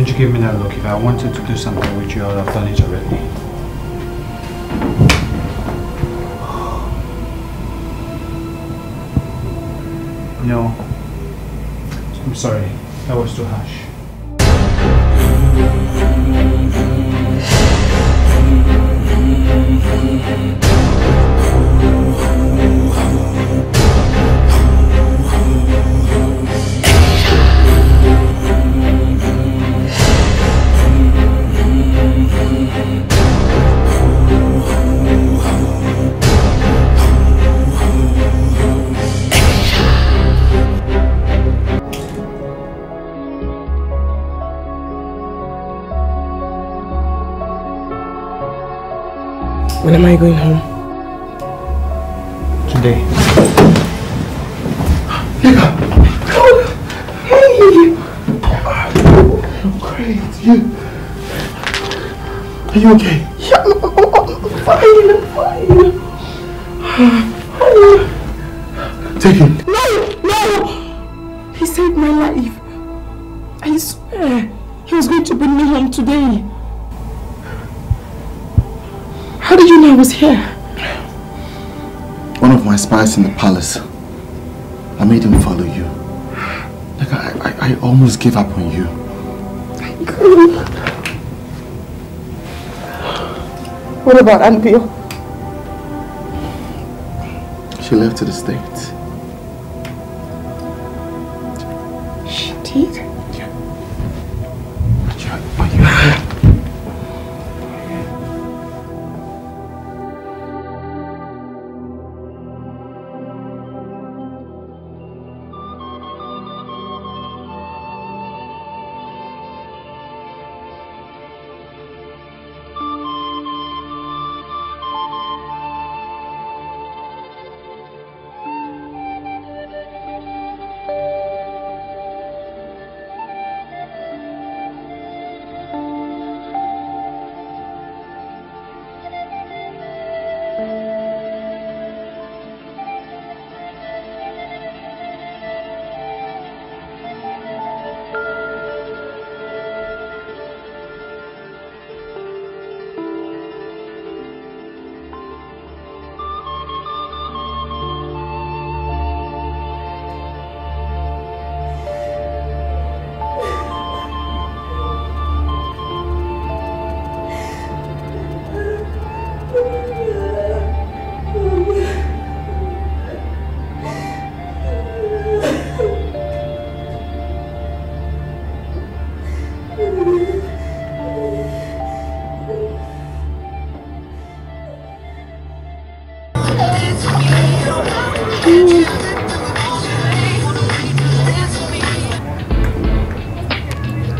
Don't you give me that look. If I wanted to do something with you, I would have done it already. No. I'm sorry. That was too harsh. When am I going home? Today. Hey! I'm great. Are you okay? Yeah, I'm fine. Take it. No! He saved my life. I swear. He was going to bring me home today. How did you know I was here? One of my spies in the palace. I made him follow you. Like I almost gave up on you. What about Anvil? She left to the States. She did? Yeah. Are you here?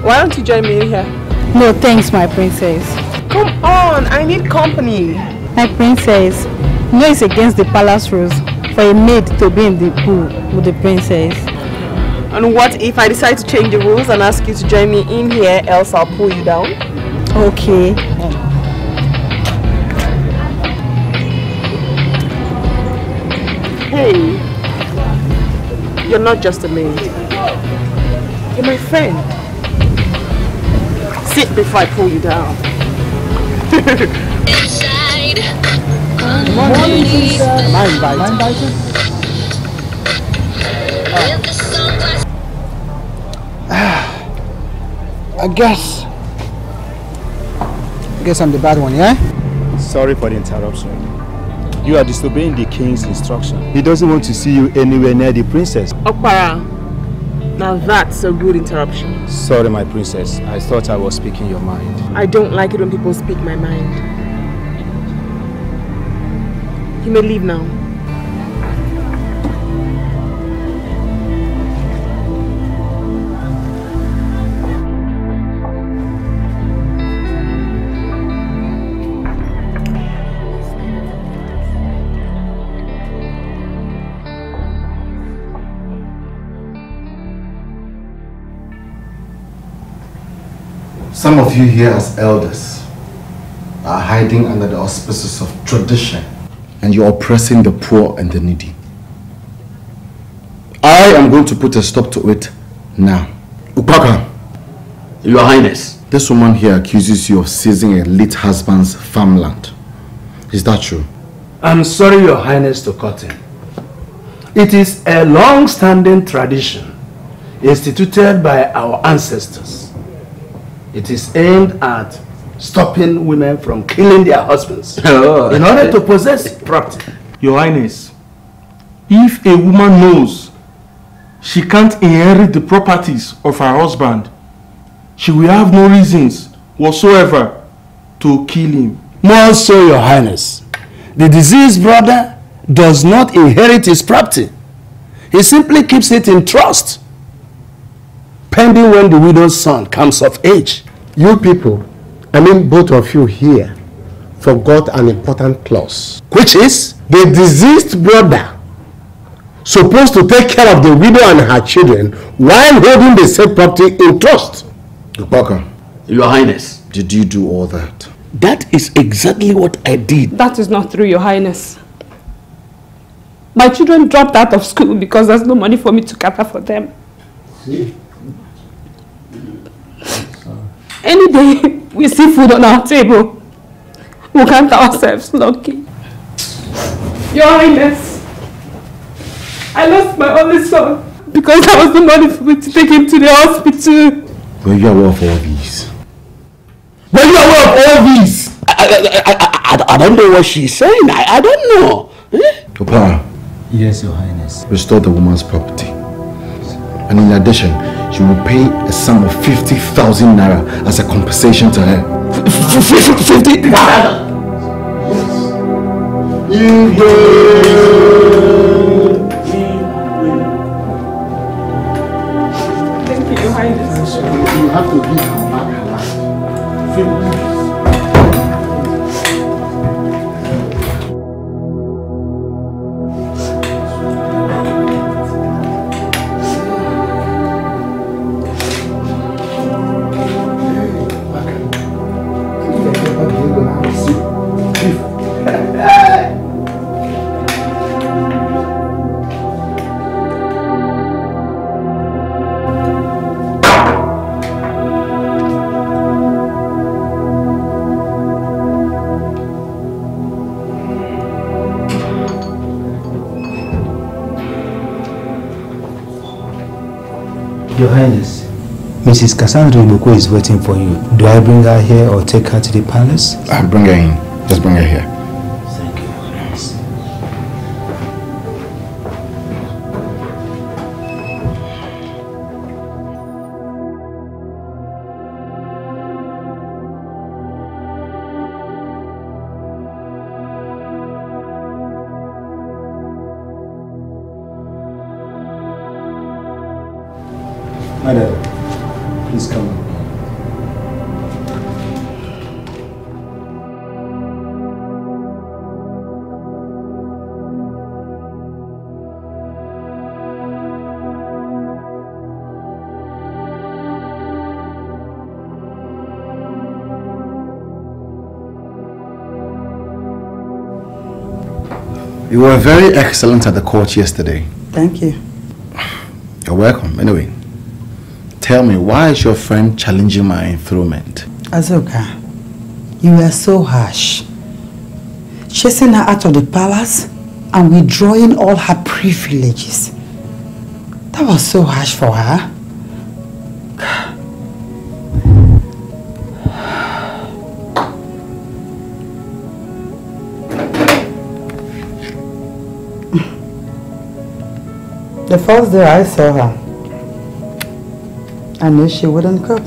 Why don't you join me in here? No, thanks, my princess. Come on, I need company. My princess, you know it's against the palace rules for a maid to be in the pool with the princess. And what if I decide to change the rules and ask you to join me in here, else I'll pull you down? Okay. Hey, you're not just a maid. You're my friend. Sit before I pull you down. Morning, am I invited? I guess I'm the bad one, yeah? Sorry for the interruption. You are disobeying the king's instruction. He doesn't want to see you anywhere near the princess. Okpara, now that's a good interruption. Sorry, my princess. I thought I was speaking your mind. I don't like it when people speak my mind. You may leave now. Some of you here as elders are hiding under the auspices of tradition, and you're oppressing the poor and the needy. I am going to put a stop to it now. Upaka, Your Highness. This woman here accuses you of seizing a late husband's farmland. Is that true? I'm sorry, Your Highness, to cut in. It is a long-standing tradition instituted by our ancestors. It is aimed at stopping women from killing their husbands in order to possess property. Your Highness, if a woman knows she can't inherit the properties of her husband, she will have no reasons whatsoever to kill him. More so, Your Highness, the deceased brother does not inherit his property. He simply keeps it in trust, pending when the widow's son comes of age. You people, I mean both of you here, forgot an important clause. Which is? The deceased brother supposed to take care of the widow and her children while holding the said property in trust. Baka, Your Highness. did you do all that? That is exactly what I did. That is not true, Your Highness. My children dropped out of school because there's no money for me to cater for them. Any day we see food on our table, we count ourselves lucky. Your Highness, I lost my only son because there was no money for me to take him to the hospital. Were you aware of all these? Were you aware of all these? I don't know what she's saying. I don't know. Opa. Yes, Your Highness. Restore the woman's property. And in addition, she will pay a sum of 50,000 naira as a compensation to her. 50? Thank you, Your Highness. You have to give her back her life. Your Highness, Mrs. Cassandra Iboko is waiting for you. Do I bring her here or take her to the palace? Bring her in. Just bring her here. Thank you, Your Highness. Madam, please come on. You were very excellent at the court yesterday. Thank you. You're welcome. Anyway, tell me, why is your friend challenging my enthronement? Azoka, you were so harsh. Chasing her out of the palace and withdrawing all her privileges. That was so harsh for her. The first day I saw her, I knew she wouldn't cope.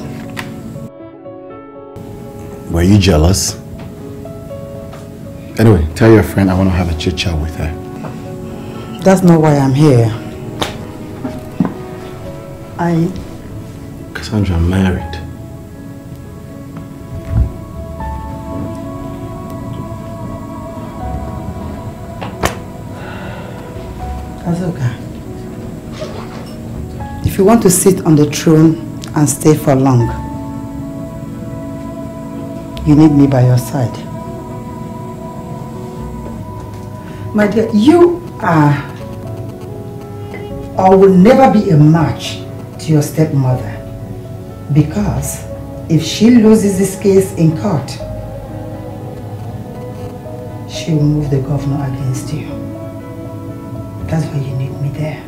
Were you jealous? Anyway, tell your friend I want to have a chit chat with her. That's not why I'm here. Cassandra, I'm married. Azoka, if you want to sit on the throne and stay for long, you need me by your side. My dear, you are or will never be a match to your stepmother. Because if she loses this case in court, she'll move the governor against you. That's why you need me there.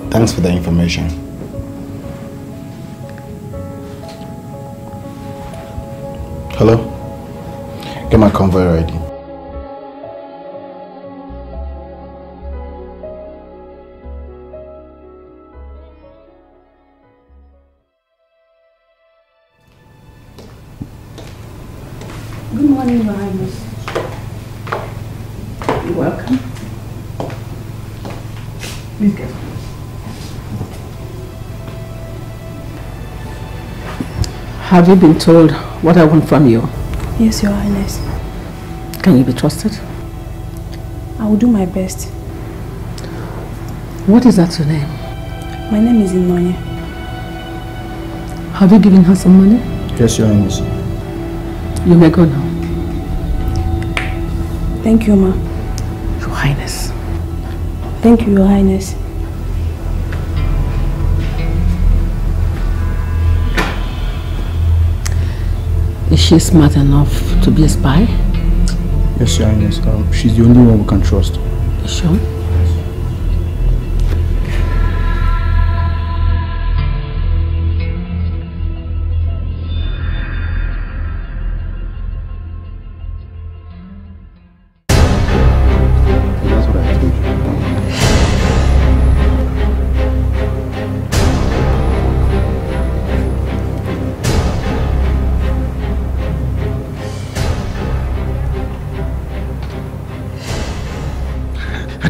Thanks for the information. Hello? Get my convoy ready. Good morning, Your Highness. You're welcome. Please get on. Have you been told what I want from you? Yes, Your Highness. Can you be trusted? I will do my best. What is that your name? My name is Inoye. Have you given her some money? Yes, Your Highness. You may go now. Thank you, Ma. Your Highness. Thank you, Your Highness. Is she smart enough to be a spy? Yes, Your Highness. She's the only one we can trust. You sure?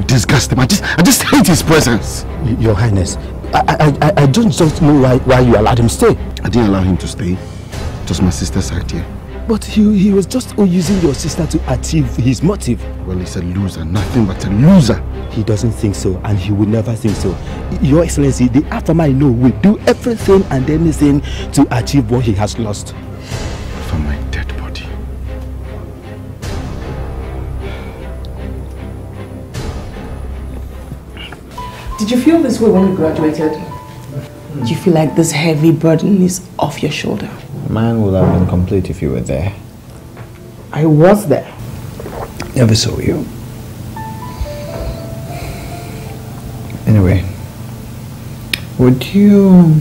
Disgust him. I just hate his presence. Your Highness, I don't just know why you allowed him to stay. I didn't allow him to stay. It was my sister's idea. But he was just using your sister to achieve his motive. Well, he's a loser. Nothing but a loser. He doesn't think so, and he will never think so. Your Excellency, the Afterman I know will do everything and anything to achieve what he has lost. For my dead body. Did you feel this way when you graduated? Do you feel like this heavy burden is off your shoulder? Mine would have been complete if you were there. I was there. Never saw you. Anyway, would you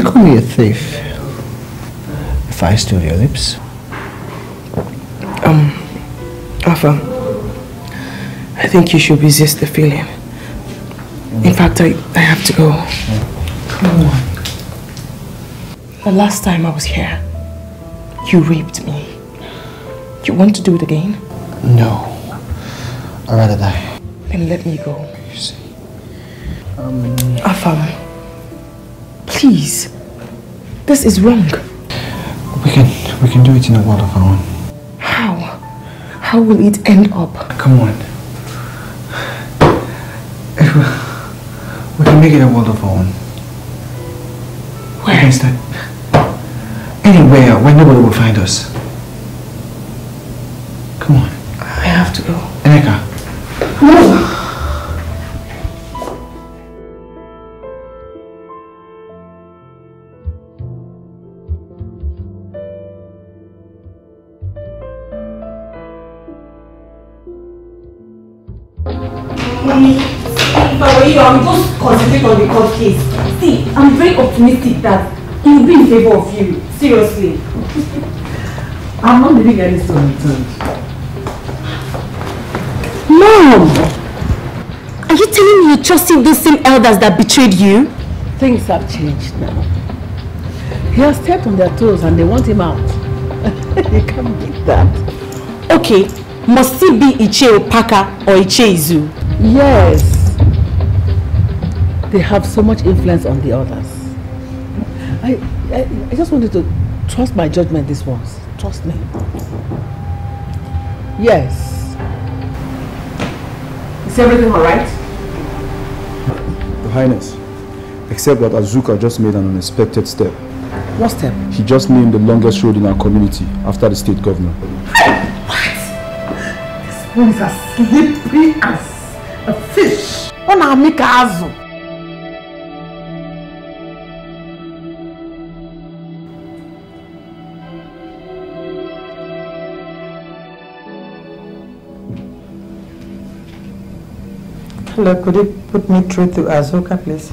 call me a thief if I stole your lips? Alpha, I think you should resist the feeling. In fact, I have to go. Come on. The last time I was here, you raped me. You want to do it again? No. I'd rather die. Then let me go. You see. Alpha, please. This is wrong. We can do it in a world of our own. How? How will it end up? Come on. We can make it a world of our own. Where? Is that? Anywhere where nobody will find us. Come on. I have to go. Eneka. No. Mommy, if I were you, I'm just concentrating on the court case. See, I'm very optimistic that it will be in favor of you. Seriously. I'm not leaving any stone unturned. Mom! Are you telling me you trusted those same elders that betrayed you? Things have changed now. He has stepped on their toes and they want him out. You can't beat that. Okay, must it be Iche Opaka or Iche Izu? Yes. They have so much influence on the others. I just wanted to trust my judgment this once. Trust me. Yes. Is everything alright? Your Highness, except that Azuka just made an unexpected step. What step? He just named the longest road in our community after the state governor. What? who is as slippery as a fish. Onamikazu. Hello, could you put me through to Azuka, please?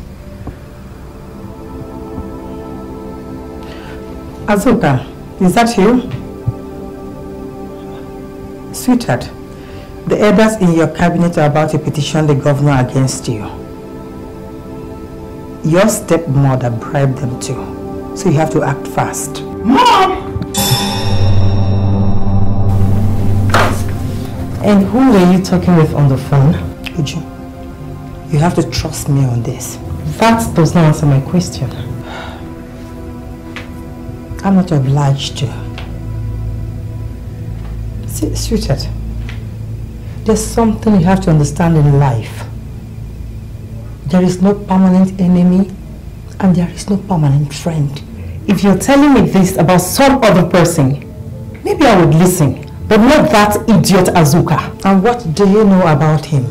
Azuka, is that you? Sweetheart, the elders in your cabinet are about to petition the governor against you. Your stepmother bribed them too, so you have to act fast. Mom! And who were you talking with on the phone? Uju, you have to trust me on this. That does not answer my question. I'm not obliged to. See, sweetheart, there's something you have to understand in life. There is no permanent enemy and there is no permanent friend. If you're telling me this about some other person, maybe I would listen, but not that idiot Azuka. And what do you know about him?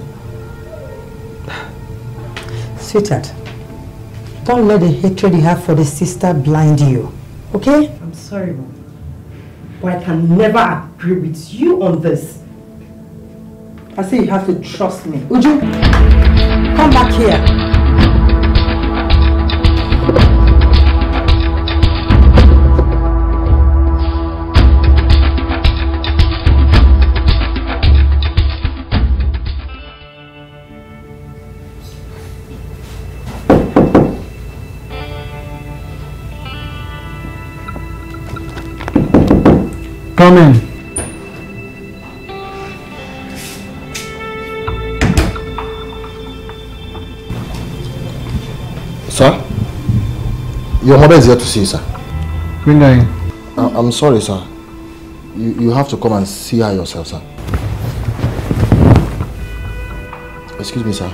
Sweetheart, don't let the hatred you have for the sister blind you, okay? I'm sorry, Mom, but I can never agree with you on this. I say you have to trust me. Uju, come back here. Come in. Sir? Your mother is here to see you, sir. Bring her in. I'm sorry, sir. You have to come and see her yourself, sir. Excuse me, sir.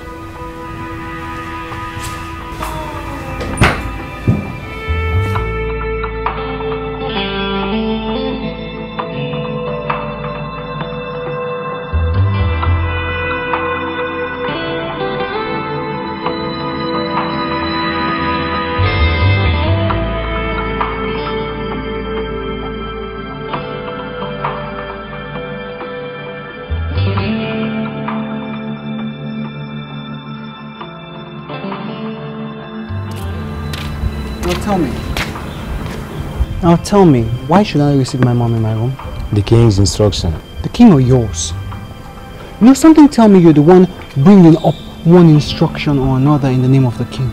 Now tell me, why should I receive my mom in my room? The king's instruction. The king or yours? You know, something tell me you're the one bringing up one instruction or another in the name of the king.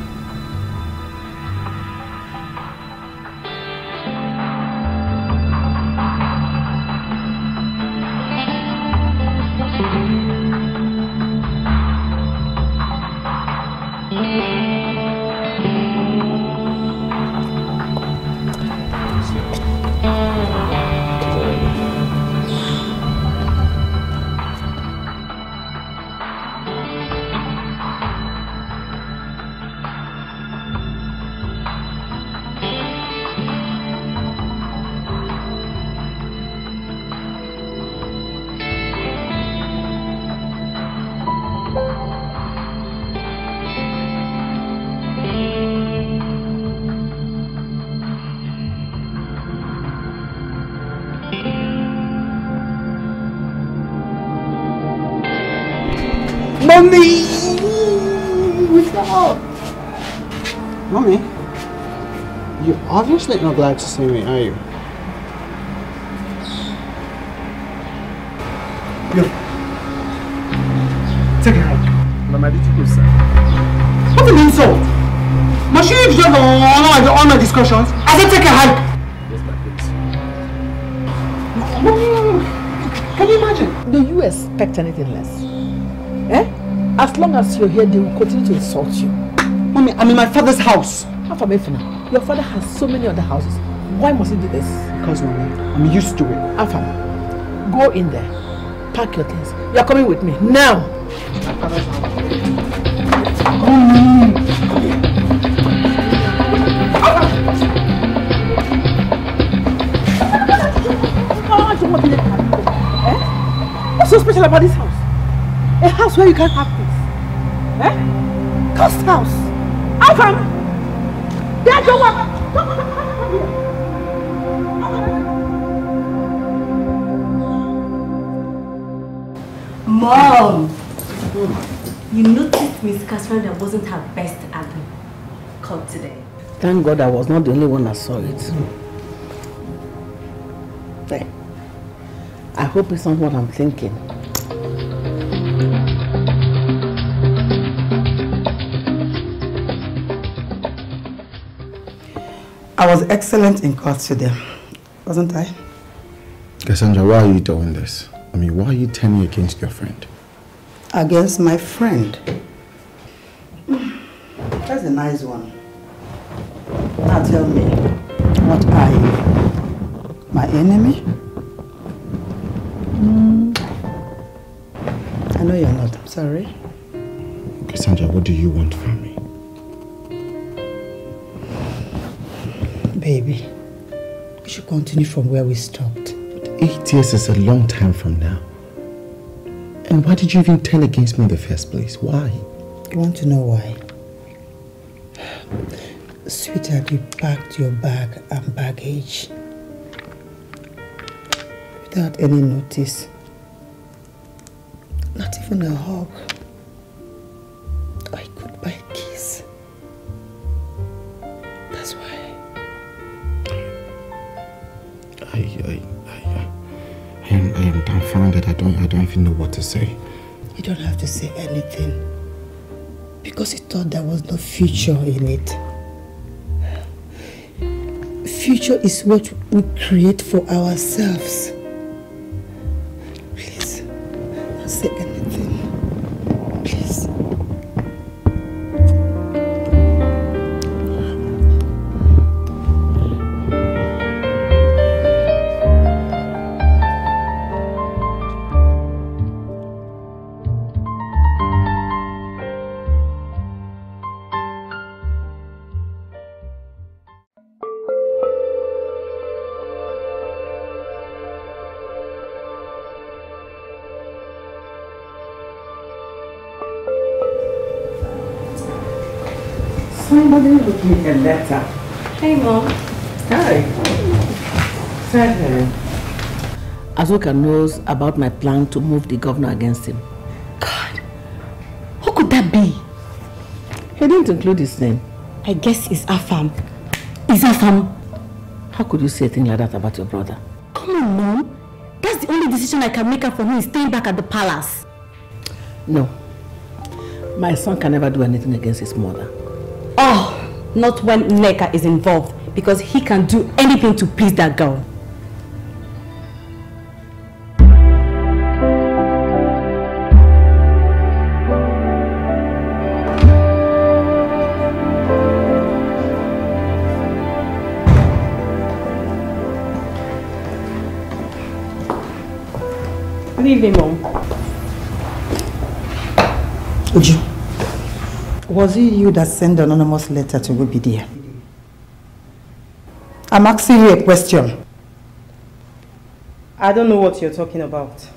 Mommy! What's up? Mommy, you're obviously not glad to see me, are you? Take her out. Mama, did you go, sir? What an insult! Must you just all my discussions? I said take a hike! Yes, my please. Can you imagine? Do you expect anything less? Eh? As long as you're here, they will continue to insult you. Mommy, I'm in my father's house. How far Mefina? Your father has so many other houses. Why must he do this? Because, Mommy, I'm used to it. Afam, go in there. Pack your things. You are coming with me. Now! My father's house. What's so special about this house? A house where you can't have peace. Eh? Cursed house. Alpha! Yeah, don't worry. Mom! You noticed Miss Cassandra wasn't her best cut today. Thank God I was not the only one that saw it. Hey, I hope it's not what I'm thinking. I was excellent in court today, wasn't I? Cassandra, why are you doing this? I mean, why are you turning against your friend? Against my friend. That's a nice one. Now tell me, what are you? My enemy? I know you're not. I'm sorry. Cassandra, what do you want from me? Baby, we should continue from where we stopped. 8 years is a long time from now. And why did you even turn against me in the first place? Why? You want to know why? Sweetheart, you packed your bag and baggage without any notice. Not even a hug or a goodbye kiss. That's why. I am dumbfounded. I don't even know what to say. You don't have to say anything because you thought there was no future in it. Future is what we create for ourselves. Please, don't say anything. Please. Somebody wrote me a letter. Hey, Mom. Hi. Azoka knows about my plan to move the governor against him. God, who could that be? He didn't include his name. I guess it's Afam. It's Afam. How could you say a thing like that about your brother? Come on, Mom. That's the only decision I can make for him is staying back at the palace. No. My son can never do anything against his mother. Oh, not when Nneka is involved, because he can do anything to please that girl. Good evening, Mom. Uju, was it you that sent the anonymous letter to Rubidia? I'm asking you a question. I don't know what you're talking about.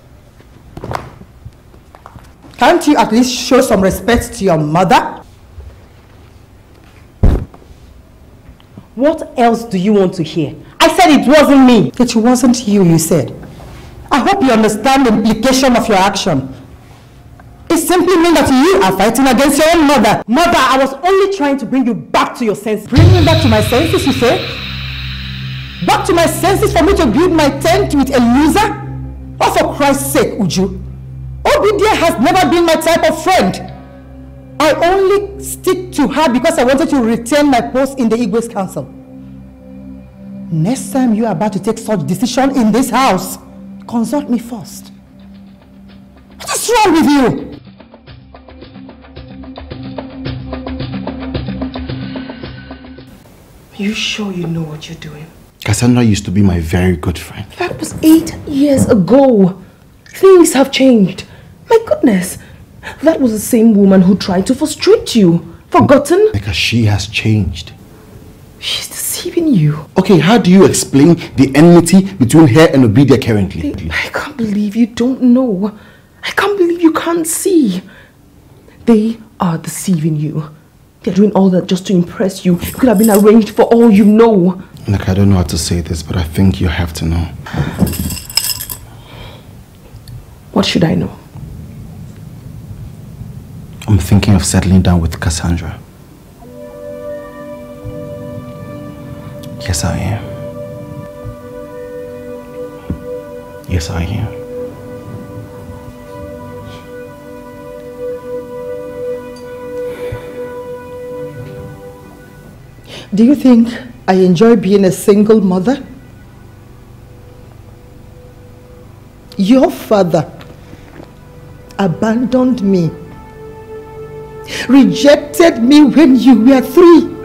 Can't you at least show some respect to your mother? What else do you want to hear? I said it wasn't me. It wasn't you said. I hope you understand the implication of your action. It simply means that you are fighting against your own mother. Mother, I was only trying to bring you back to your senses. Bring me back to my senses, you say? Back to my senses for me to build my tent with a loser? Oh, for Christ's sake, Uju. Obidia has never been my type of friend. I only stick to her because I wanted to retain my post in the Igwe's council. Next time you are about to take such decision in this house, consult me first. What is wrong with you? You sure you know what you're doing? Cassandra used to be my very good friend. That was 8 years ago. Things have changed. My goodness. That was the same woman who tried to frustrate you. Forgotten? Because she has changed. She's deceiving you. Okay, how do you explain the enmity between her and Obidia currently? I can't believe you don't know. I can't believe you can't see. They are deceiving you. They're doing all that just to impress you. It could have been arranged for all you know. Look, I don't know how to say this, but I think you have to know. What should I know? I'm thinking of settling down with Cassandra. Yes, I am. Yes, I am. Do you think I enjoy being a single mother? Your father abandoned me, rejected me when you were 3.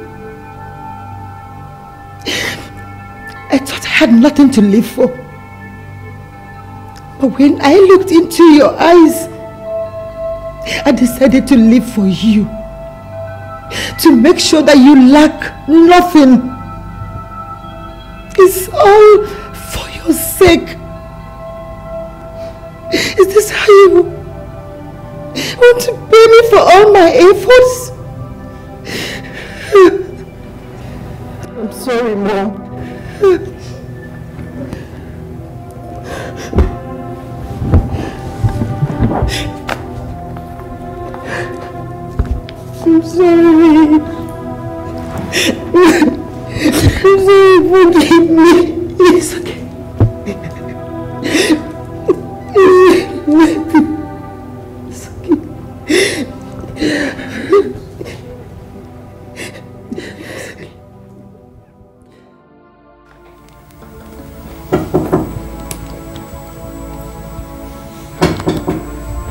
I thought I had nothing to live for. But when I looked into your eyes, I decided to live for you. To make sure that you lack nothing. It's all for your sake. Is this how you want to pay me for all my efforts? I'm sorry, Mom. I'm sorry. I'm sorry, forgive me. It's okay. It's okay.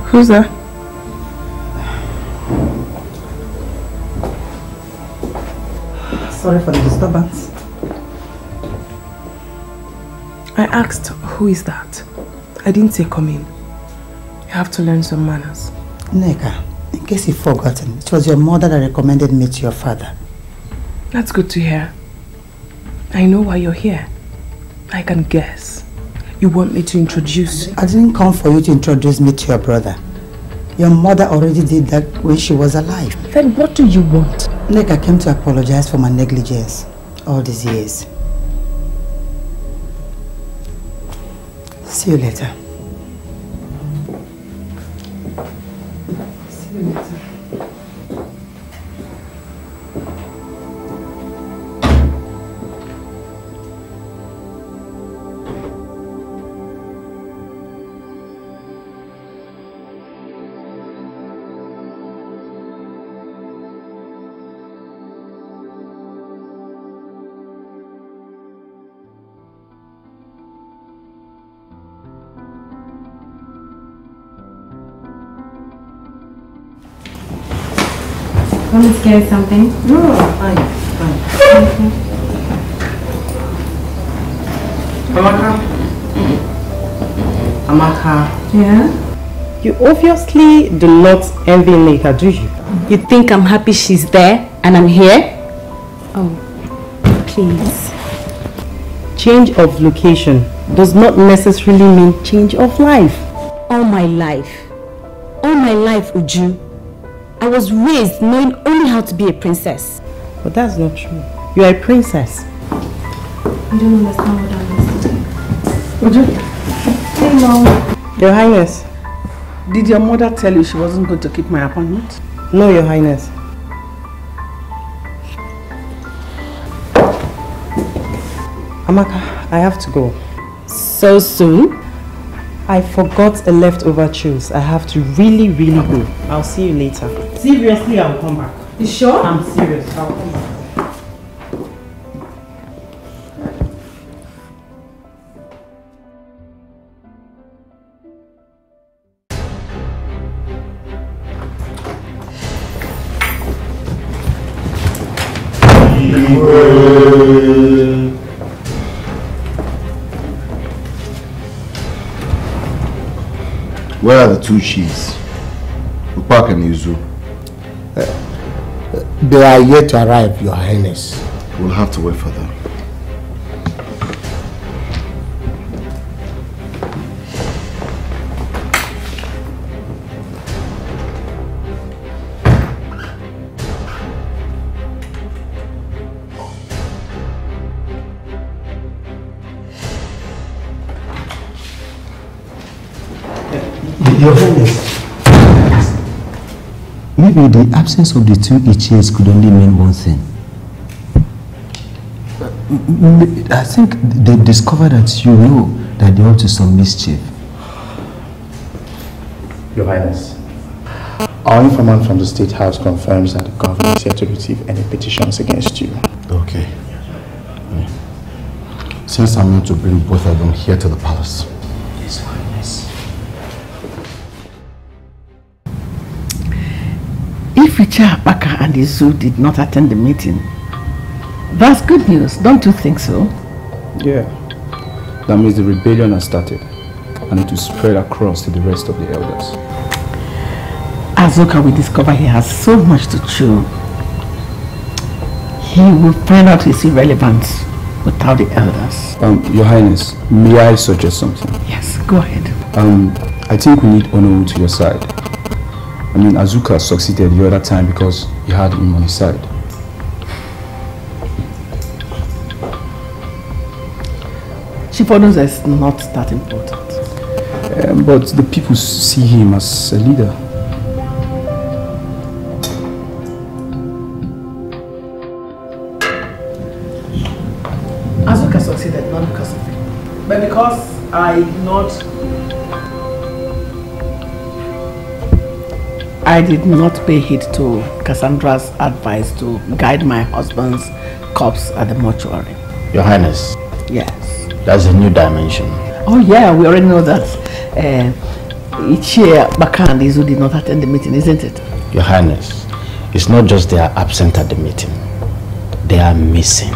Who's there? Sorry for the disturbance. I asked, who is that? I didn't say come in. You have to learn some manners. Neka, in case you've forgotten, it was your mother that recommended me to your father. That's good to hear. I know why you're here. I can guess. You want me to introduce you? I didn't come for you to introduce me to your brother. Your mother already did that when she was alive. Then what do you want? Neka came to apologize for my negligence all these years. See you later. See you later. Want me to get something? No, fine. Okay. Amaka. Yeah? You obviously do not envy Nika, do you? You think I'm happy she's there and I'm here? Oh, please. Change of location does not necessarily mean change of life. All my life, Uju, I was raised knowing only how to be a princess. But that's not true. You are a princess. I don't understand what that means. Uju. Hey, Mom. Your Highness, did your mother tell you she wasn't going to keep my appointment? No, Your Highness. Amaka, I have to go. So soon? I forgot a leftover juice. I have to really go. I'll see you later. Seriously, I'll come back. You sure? I'm serious. I'll come back. Where are the 2 chiefs? Upak and Yuzu? They are yet to arrive, Your Highness. We'll have to wait for them. Your Highness. Maybe the absence of the two Ichies could only mean one thing. I think they've discovered that you know that they're up to some mischief. Your Highness, our informant from the State House confirms that the government is here to receive any petitions against you. Okay. Since I'm going to bring both of them here to the palace. Yes, Your Highness. If Icha, Baka and Izu did not attend the meeting, that's good news, don't you think so? Yeah. That means the rebellion has started and it will spread across to the rest of the elders. Azoka will discover he has so much to chew. He will find out his irrelevance without the elders. Your Highness, may I suggest something? Yes, go ahead. I think we need Ono to your side. I mean, Azuka succeeded the other time because he had him on his side. Chief Onoza is not that important. But the people see him as a leader. Azuka succeeded not because of him, but because I did not pay heed to Cassandra's advice to guide my husband's corpse at the mortuary. Your Highness. Yes. That's a new dimension. Oh yeah, we already know that Ichie, Baka and Izu did not attend the meeting, isn't it? Your Highness, it's not just they are absent at the meeting. They are missing.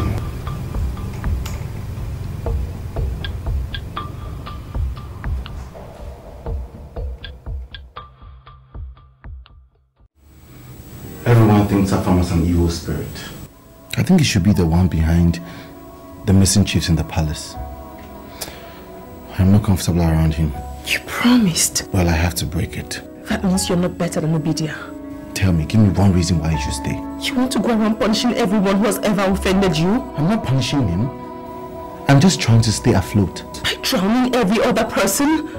Everyone thinks Afam is an evil spirit. I think he should be the one behind the missing chiefs in the palace. I'm not comfortable around him. You promised. Well, I have to break it. That means you're not better than Obidia. Tell me, give me one reason why you should stay. You want to go around punishing everyone who has ever offended you? I'm not punishing him. I'm just trying to stay afloat. By drowning every other person?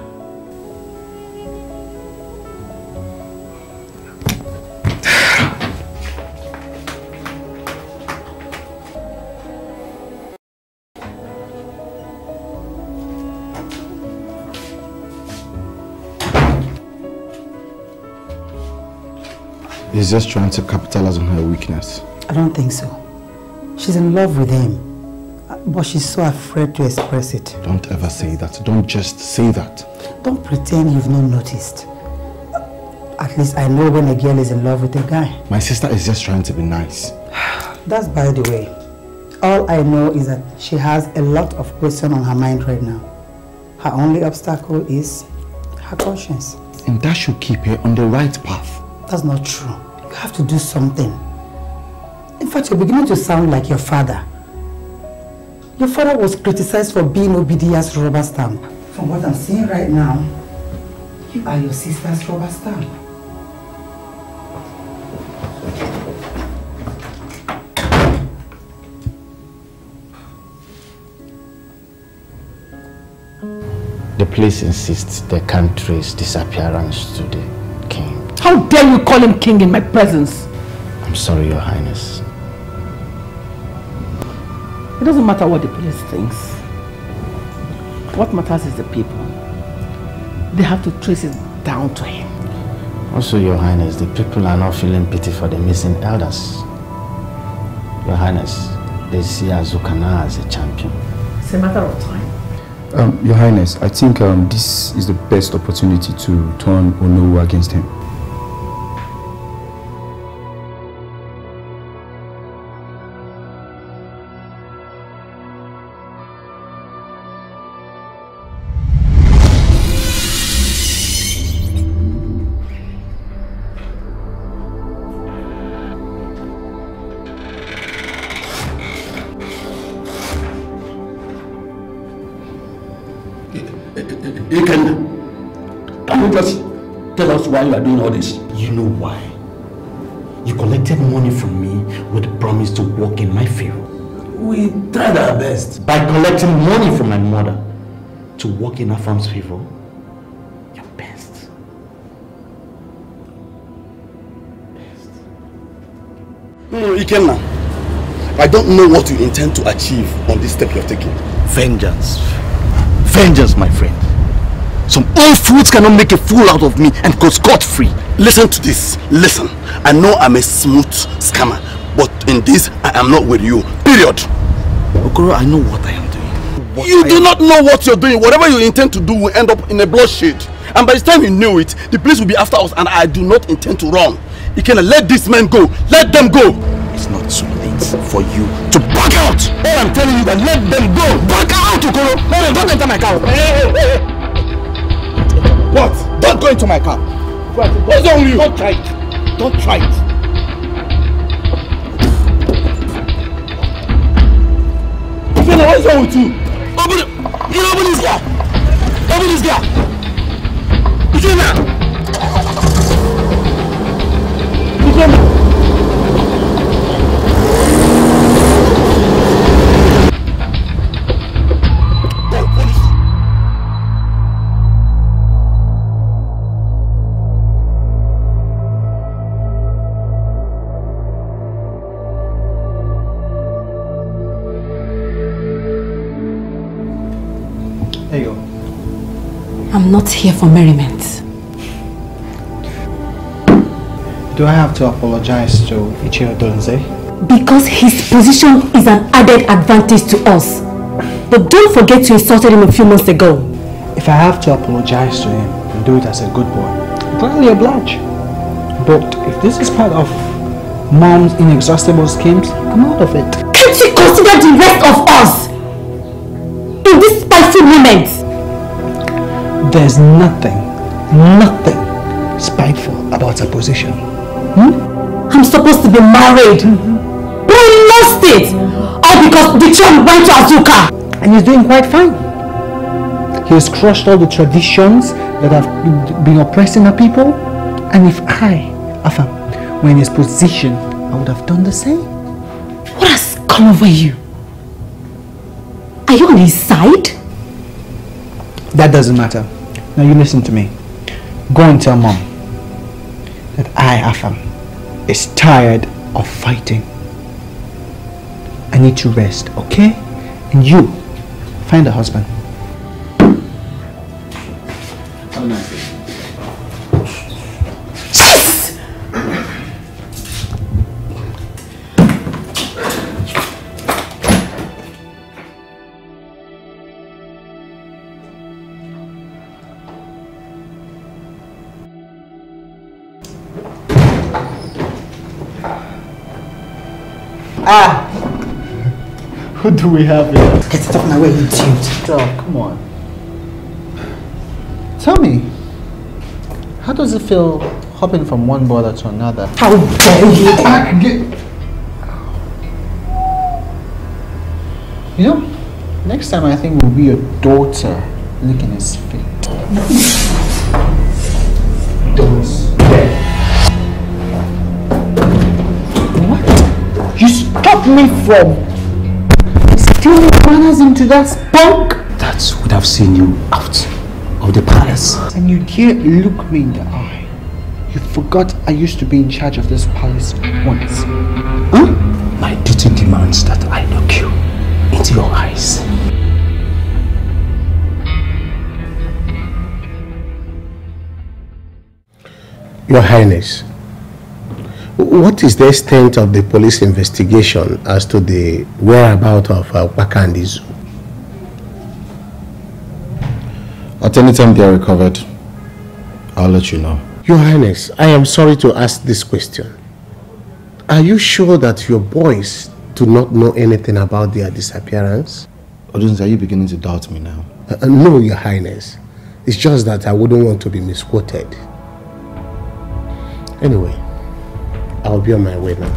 He's just trying to capitalize on her weakness. I don't think so. She's in love with him, but she's so afraid to express it. Don't ever say that. Don't just say that. Don't pretend you've not noticed. At least I know when a girl is in love with a guy. My sister is just trying to be nice. That's by the way. All I know is that she has a lot of questions on her mind right now. Her only obstacle is her conscience. And that should keep her on the right path. That's not true. You have to do something. In fact, you're beginning to sound like your father. Your father was criticized for being Obidia's rubber stamp. From what I'm seeing right now, you are your sister's rubber stamp. The police insists they can't trace disappearance to the king. How dare you call him king in my presence? I'm sorry, Your Highness. It doesn't matter what the police thinks. What matters is the people. They have to trace it down to him. Also, Your Highness, the people are not feeling pity for the missing elders. Your Highness, they see Azuka now as a champion. It's a matter of time. Your Highness, I think this is the best opportunity to turn Ono against him. Can you just tell us why you are doing all this? You know why. You collected money from me with the promise to work in my favor. We tried our best. By collecting money from my mother to work in Afam's favor, your best No, Ikenna. I don't know what you intend to achieve on this step you're taking. Vengeance. Vengeance, my friend. Some old fools cannot make a fool out of me and go scot-free. Listen to this. Listen. I know I'm a smooth scammer, but in this, I am not with you. Period. Okoro, I know what I am doing. You do not know what you're doing. Whatever you intend to do will end up in a bloodshed. And by the time you know it, the police will be after us, and I do not intend to run. You cannot let these men go. Let them go. It's not too late for you to back out. All I'm telling you that let them go. Back out, Okoro. Don't enter my car. Hey. What? Don't go into my car. What's wrong with you? Don't try it. Don't try it. What's wrong with you? Open this gap. Open this gap. There you go. I'm not here for merriment. Do I have to apologize to Ichiro Donze? Because his position is an added advantage to us. But don't forget you insulted him a few months ago. If I have to apologize to him and do it as a good boy, gladly oblige. But if this is part of Mom's inexhaustible schemes, I'm out of it. Can't you consider the rest of us? In this spiteful moment. There's nothing spiteful about her position. I'm supposed to be married. But I lost it. All because the Trump went to Azuka. And he's doing quite fine. He has crushed all the traditions that have been oppressing our people. And if I, Afam, were in his position, I would have done the same. What has come over you? Are you on his side? That doesn't matter. Now you listen to me. Go and tell Mom that I, Afam, is tired of fighting. I need to rest, okay? And you, find a husband. Have a nice day. Ah! Who do we have here? Get it off my way, you idiot. Oh, come on. Tell me, how does it feel hopping from one border to another? How dare you! You know, next time I think will be your daughter licking his feet. What? You stopped me from stealing manners into that spunk? That would have seen you out of the palace. And you dare look me in the eye. You forgot I used to be in charge of this palace once. Huh? My duty demands that I look you into your eyes. Your Highness, what is the extent of the police investigation as to the whereabouts of Wakandi Zoo? At any time they are recovered, I'll let you know. Your Highness, I am sorry to ask this question. Are you sure that your boys do not know anything about their disappearance? Odunze, are you beginning to doubt me now? No, Your Highness. It's just that I wouldn't want to be misquoted. Anyway, I'll be on my way now.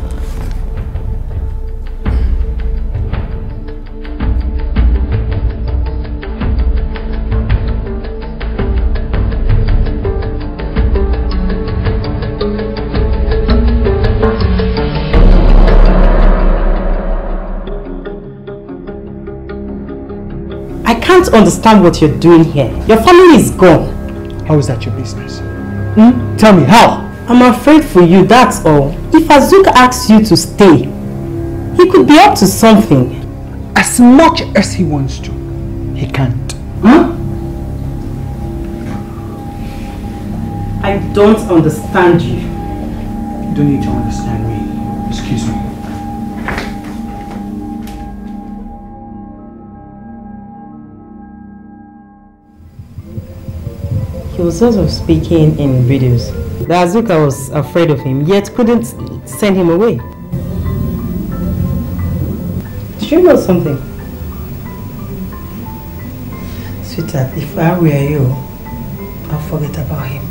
I can't understand what you're doing here. Your family is gone. How is that your business? Tell me, how? I'm afraid for you, that's all. If Azuka asks you to stay, he could be up to something. As much as he wants to, he can't. Huh? I don't understand you. You don't need to understand me. Excuse me. He was also speaking in videos. The Azuka was afraid of him, yet couldn't send him away. Do you know something? Sweetheart, if I were you, I'll forget about him.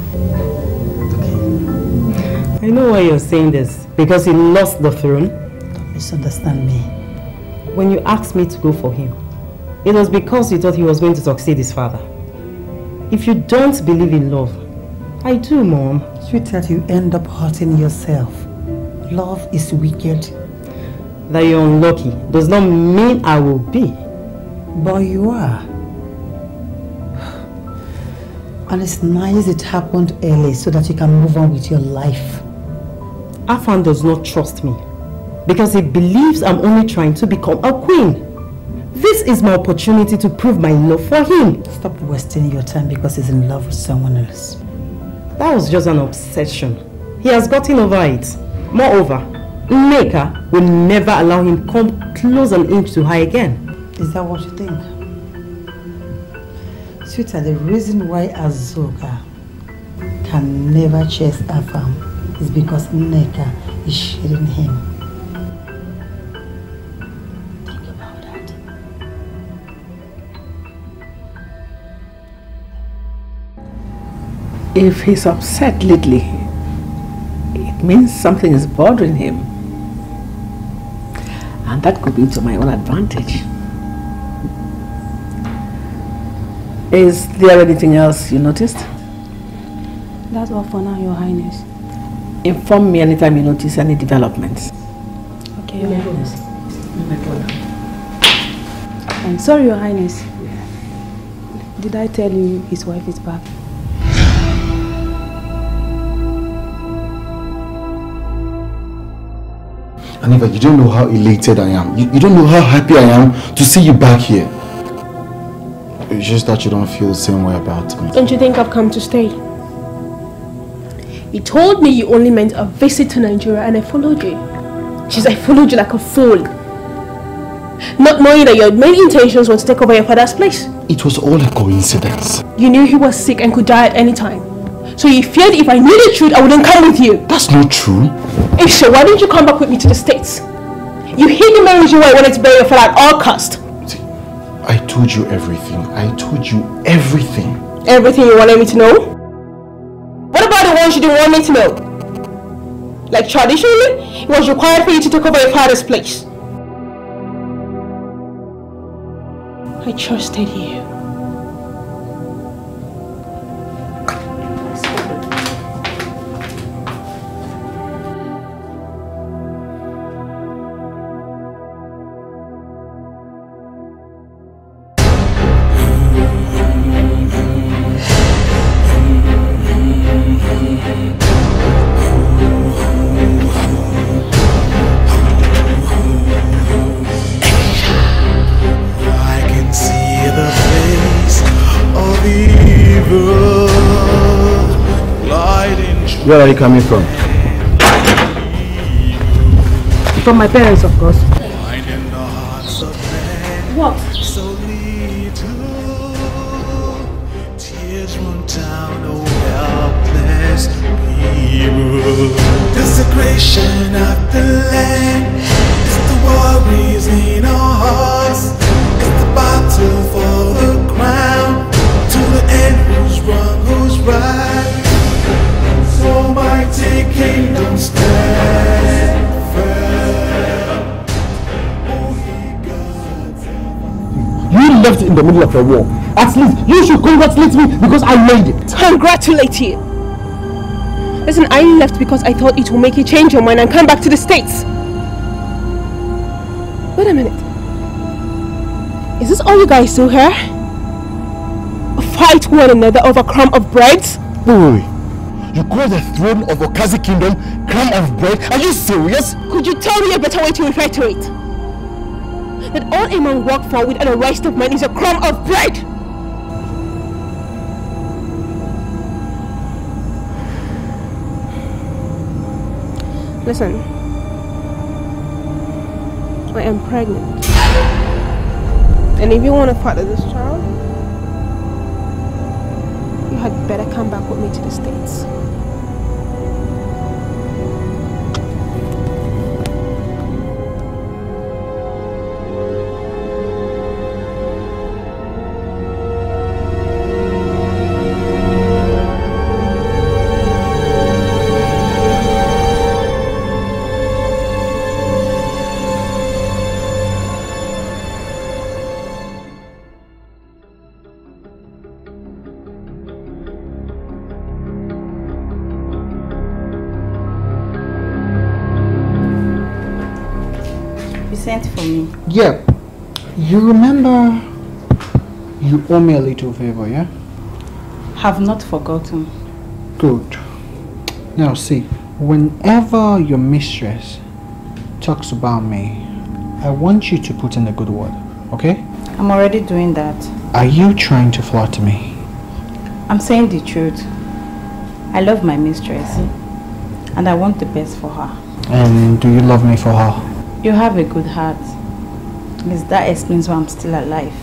I know why you're saying this. Because he lost the throne. Don't misunderstand me. When you asked me to go for him, it was because you thought he was going to succeed his father. If you don't believe in love, I do, Mom. Sweetheart, you end up hurting yourself. Love is wicked. That you're unlucky does not mean I will be. But you are. And it's nice it happened early so that you can move on with your life. Afan does not trust me because he believes I'm only trying to become a queen. This is my opportunity to prove my love for him. Stop wasting your time because he's in love with someone else. That was just an obsession. He has gotten over it. Moreover, Nneka will never allow him come close an inch to her again. Is that what you think? Sweetheart, the reason why Azuka can never chase Afam is because Nneka is shielding him. Think about that. If he's upset lately, it means something is bothering him. And that could be to my own advantage. Is there anything else you noticed? That's all for now, Your Highness. Inform me anytime you notice any developments. Okay, Your Highness. I'm sorry, Your Highness. Did I tell you his wife is back? Aniva, you don't know how elated I am. You don't know how happy I am to see you back here. It's just that you don't feel the same way about me. Don't you think I've come to stay? You told me you only meant a visit to Nigeria and I followed you. I followed you like a fool. Not knowing that your main intentions were to take over your father's place. It was all a coincidence. You knew he was sick and could die at any time. So you feared if I knew the truth, I wouldn't come with you. That's not true. If so, why didn't you come back with me to the States? You hid the marriage you wanted to bury your father at all cost. I told you everything. I told you everything. Everything you wanted me to know? What about the ones you didn't want me to know? Like traditionally, it was required for you to take over your father's place. I trusted you. Where are you coming from? From my parents, of course. What? Desecration of the land. It's the worries in our hearts. It's the battle for the crown. To the end, who's wrong, who's right? Almighty kingdom stand firm. You left in the middle of a war. At least you should congratulate me because I made it. Congratulate you? Listen, I left because I thought it will make you change your mind and come back to the States. Wait a minute. Is this all you guys do here? Fight one another over a crumb of bread? Wait. You call the throne of Okazi Kingdom crumb of bread? Are you serious? Could you tell me a better way to refer to it? That all a man worked for without the rest of man is a crumb of bread! Listen, I am pregnant. And if you want to father this child, you had better come back with me to the States. For me. Yeah. You remember you owe me a little favor, yeah? Have not forgotten. Good. Now see, whenever your mistress talks about me, I want you to put in a good word, okay? I'm already doing that. Are you trying to flatter me? I'm saying the truth. I love my mistress and I want the best for her. And do you love me for her? You have a good heart. At least that explains why I'm still alive.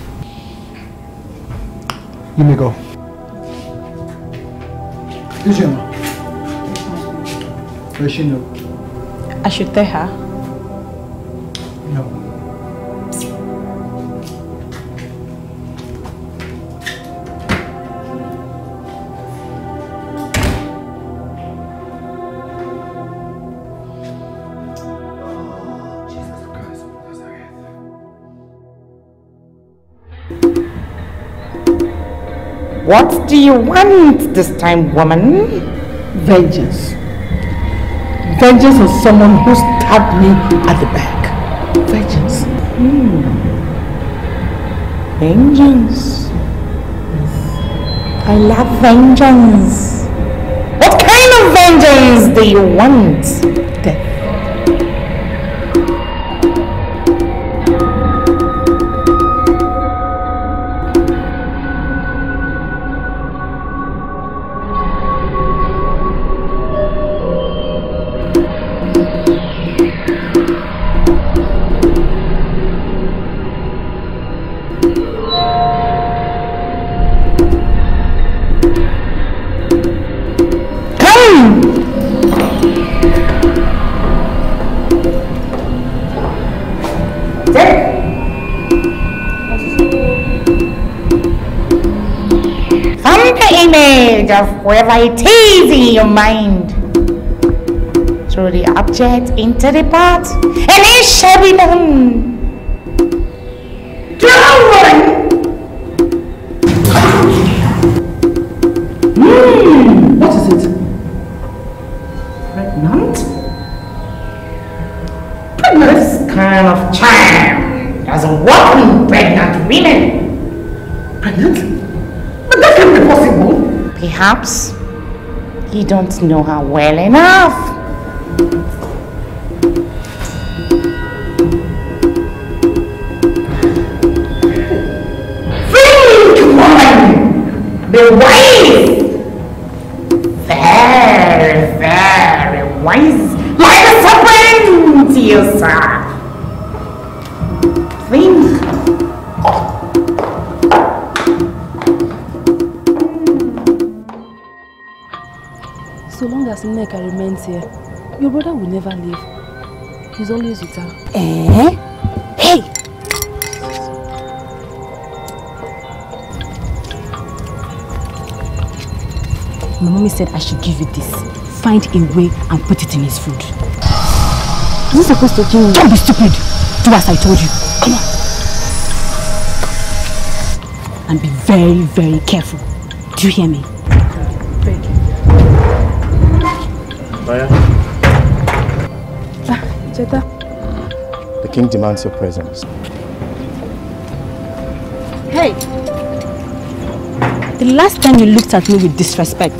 You may go. Who's your mom? Does she know? I should tell her. No. What do you want this time, woman? Vengeance. Vengeance on someone who stabbed me at the back. Vengeance. Vengeance. I love vengeance. What kind of vengeance do you want? Death. Of whoever it is in your mind, throw the object into the pot and it shall be done. What is it? Pregnant? Pregnant? This kind of charm doesn't work on pregnant women. Pregnant? But that can't be possible. Perhaps you don't know her well enough. Think, woman! Be wise! Very, very wise. Like a serpent to yourself. Think. So long as Nneka remains here, your brother will never leave. He's always with her. Eh? Hey! My mommy said I should give you this. Find a way and put it in his food. Are you supposed to kill him? Don't be stupid! Do as I told you. Come on. And be very, very careful. Do you hear me? Very careful. Jetta. The king demands your presence. Hey! The last time you looked at me with disrespect,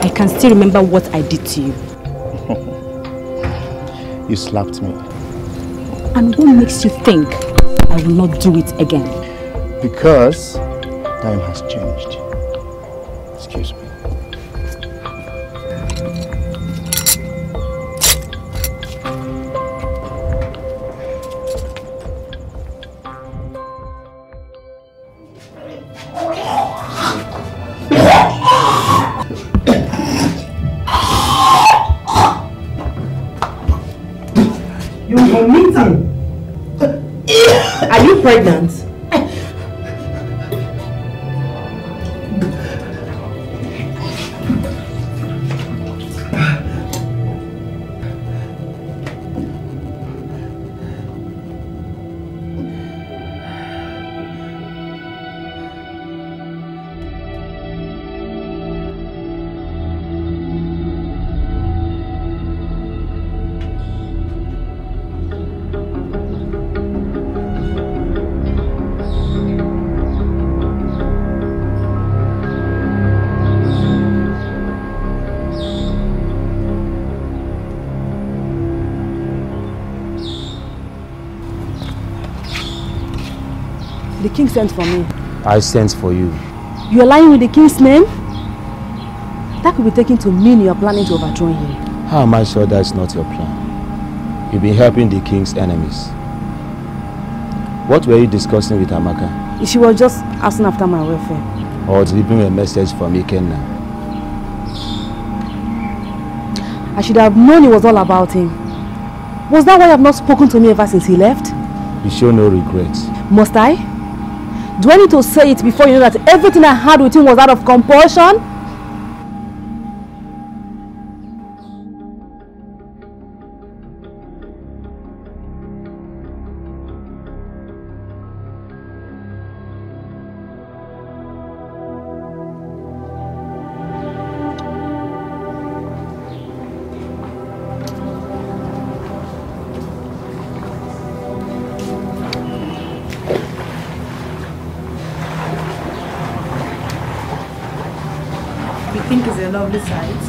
I can still remember what I did to you. You slapped me. And what makes you think I will not do it again? Because time has changed. Excuse me. You're meeting. Are you pregnant? The king sent for me. I sent for you. You are lying with the king's name? That could be taken to mean you are planning to overthrow him. How am I sure that's not your plan? You've been helping the king's enemies. What were you discussing with Amaka? She was just asking after my welfare. Or delivering a message from Ikenna? I should have known it was all about him. Was that why you have not spoken to me ever since he left? You show no regrets. Must I? Do I need to say it before you know that everything I had with him was out of compulsion? Lovely sight.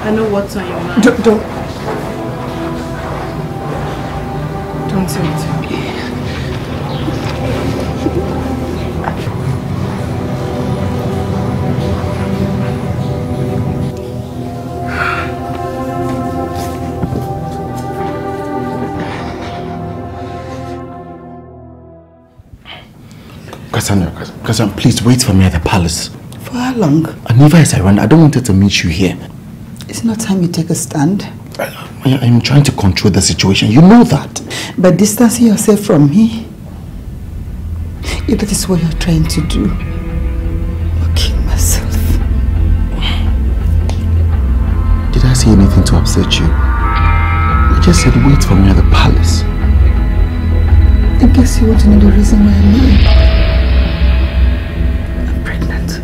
I know what's on your mind. Don't say it. Cassandra, please wait for me at the palace. For how long? And never as I run, I don't want to meet you here. It's not time you take a stand. I'm trying to control the situation. You know that. But distancing yourself from me, if that is what you're trying to do, I'll kill myself. Did I say anything to upset you? I just said wait for me at the palace. I guess you want to know the reason why I'm here. I'm pregnant.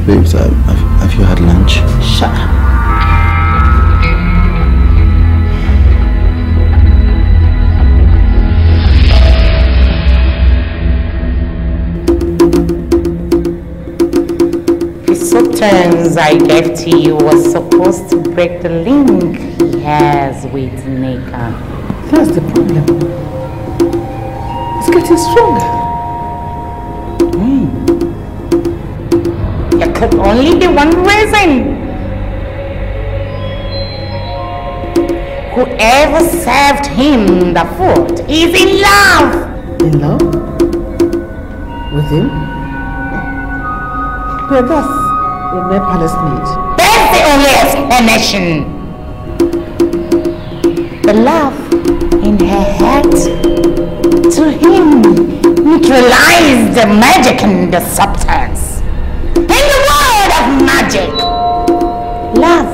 Babes, have you had lunch? Shut up. The substance I gave to you was supposed to break the link he has with Neka. That's the problem. It's getting stronger. There could only be one reason. Whoever served him the food is in love. In love? With him? But that's a mere palace maid. That's the only explanation. The love in her heart Neutralize the magic and the substance. In the world of magic, love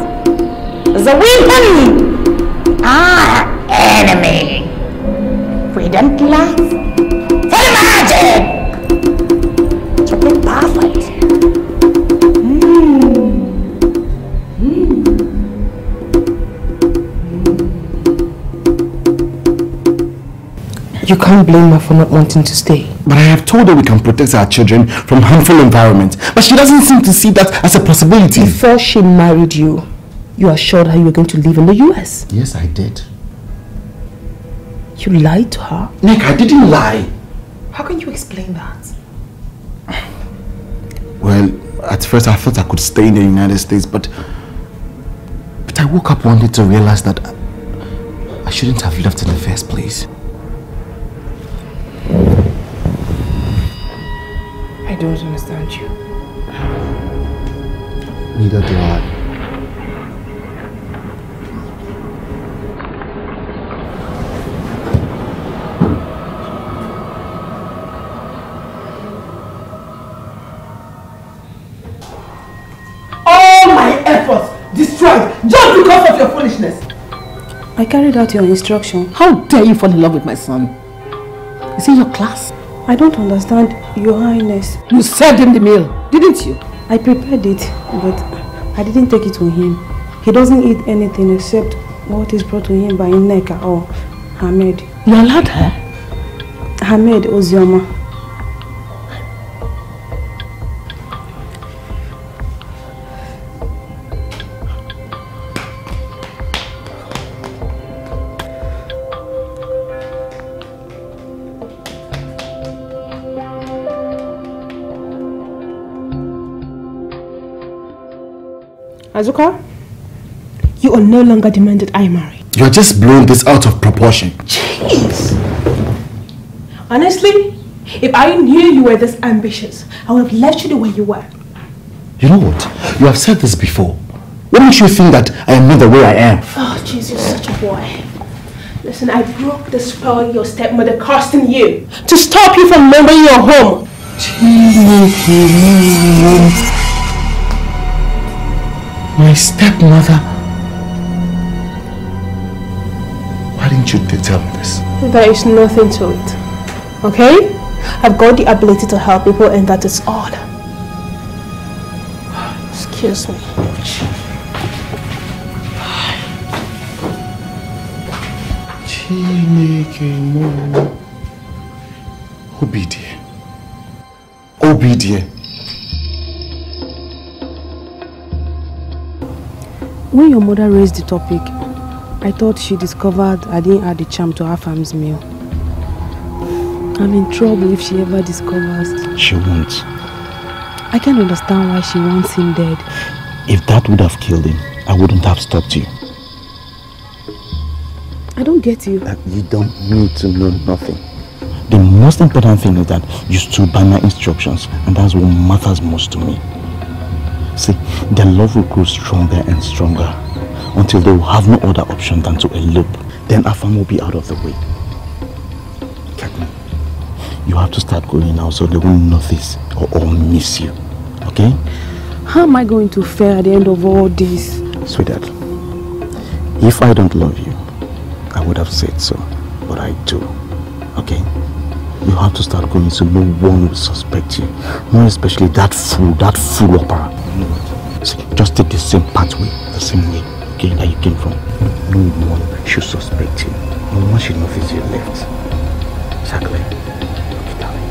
is a weapon, our enemy. We don't love for the magic to be perfect. You can't blame her for not wanting to stay. But I have told her we can protect our children from harmful environments. But she doesn't seem to see that as a possibility. Before she married you, you assured her you were going to live in the US. Yes, I did. You lied to her? Nick, I didn't lie. How can you explain that? Well, at first I thought I could stay in the United States, but I woke up one day to realize that I shouldn't have left in the first place. I don't understand you. Neither do I. All my efforts destroyed just because of your foolishness. I carried out your instruction. How dare you fall in love with my son? Is he your class? I don't understand, Your Highness. You served him the meal, didn't you? I prepared it, but I didn't take it to him. He doesn't eat anything except what is brought to him by Nneka or Hamed. You allowed her? Hamed Ozioma. Azuka, you are no longer demanded I marry. You're just blowing this out of proportion. Jeez! Honestly, if I knew you were this ambitious, I would have left you the way you were. You know what? You have said this before. What makes you think that I am not the way I am? Oh, jeez, you're such a boy. Listen, I broke the spell your stepmother cast in you to stop you from remembering your home. My stepmother. Why didn't you tell me this? There is nothing to it. Okay? I've got the ability to help people and that is all. Excuse me. Obedient. When your mother raised the topic, I thought she discovered I didn't add the charm to her farm's meal. I'm in trouble if she ever discovers. She won't. I can't understand why she wants him dead. If that would have killed him, I wouldn't have stopped you. I don't get you. You don't need to know nothing. The most important thing is that you stood by my instructions, and that's what matters most to me. See, their love will grow stronger and stronger until they will have no other option than to elope. Then Afam will be out of the way. Kalu, you have to start going now so they won't notice or miss you. Okay? How am I going to fare at the end of all this? Sweetheart, if I don't love you, I would have said so, but I do. Okay? You have to start going so no one will suspect you. More especially that fool opera. See, just take the same pathway, the same way, okay, that you came from. No one should suspect you. No one should notice you left. Exactly. Okay, darling.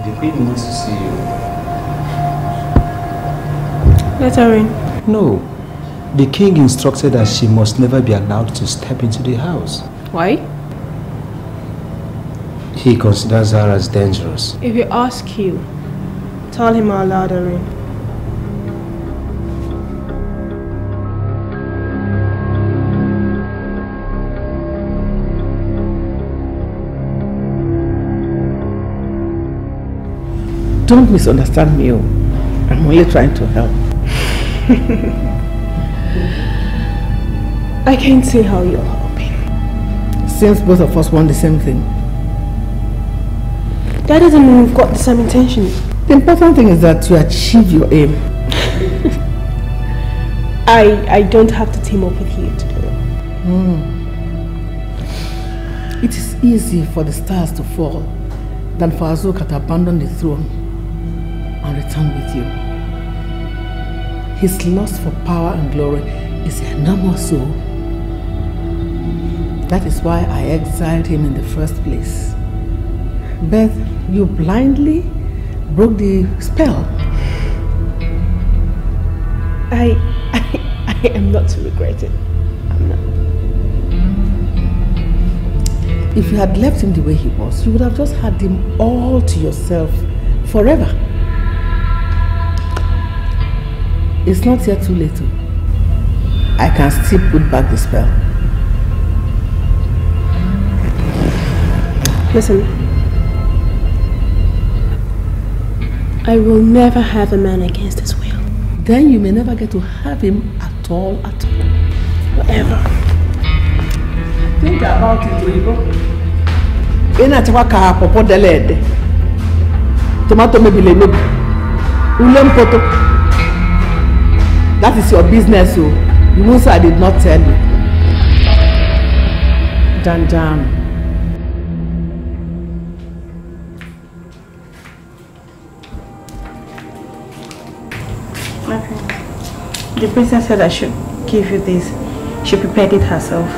The queen wants to see you. Let her in. No. The king instructed that she must never be allowed to step into the house. Why? He considers her as dangerous. If he asks you, tell him I'll allow her in. Don't misunderstand me. I'm only trying to help. I can't see how you're helping. Since both of us want the same thing. That doesn't mean we've got the same intention. The important thing is that you achieve your aim. I don't have to team up with you to do it. It is easy for the stars to fall than for Azoka to abandon the throne and return with you. His lust for power and glory is enormous, so that is why I exiled him in the first place. But you blindly broke the spell. I am not to regret it. I'm not. If you had left him the way he was, you would have just had him all to yourself forever. It's not yet too late. I can still put back the spell. Listen. I will never have a man against his will. Then you may never get to have him at all. Whatever. Think about it, Rigo. Inachwaka popo delede. Tomato maybe le maybe. Ulem poto. That is your business, so you won't say I did not tell you. Jam. Okay. The princess said I should give you this. She prepared it herself.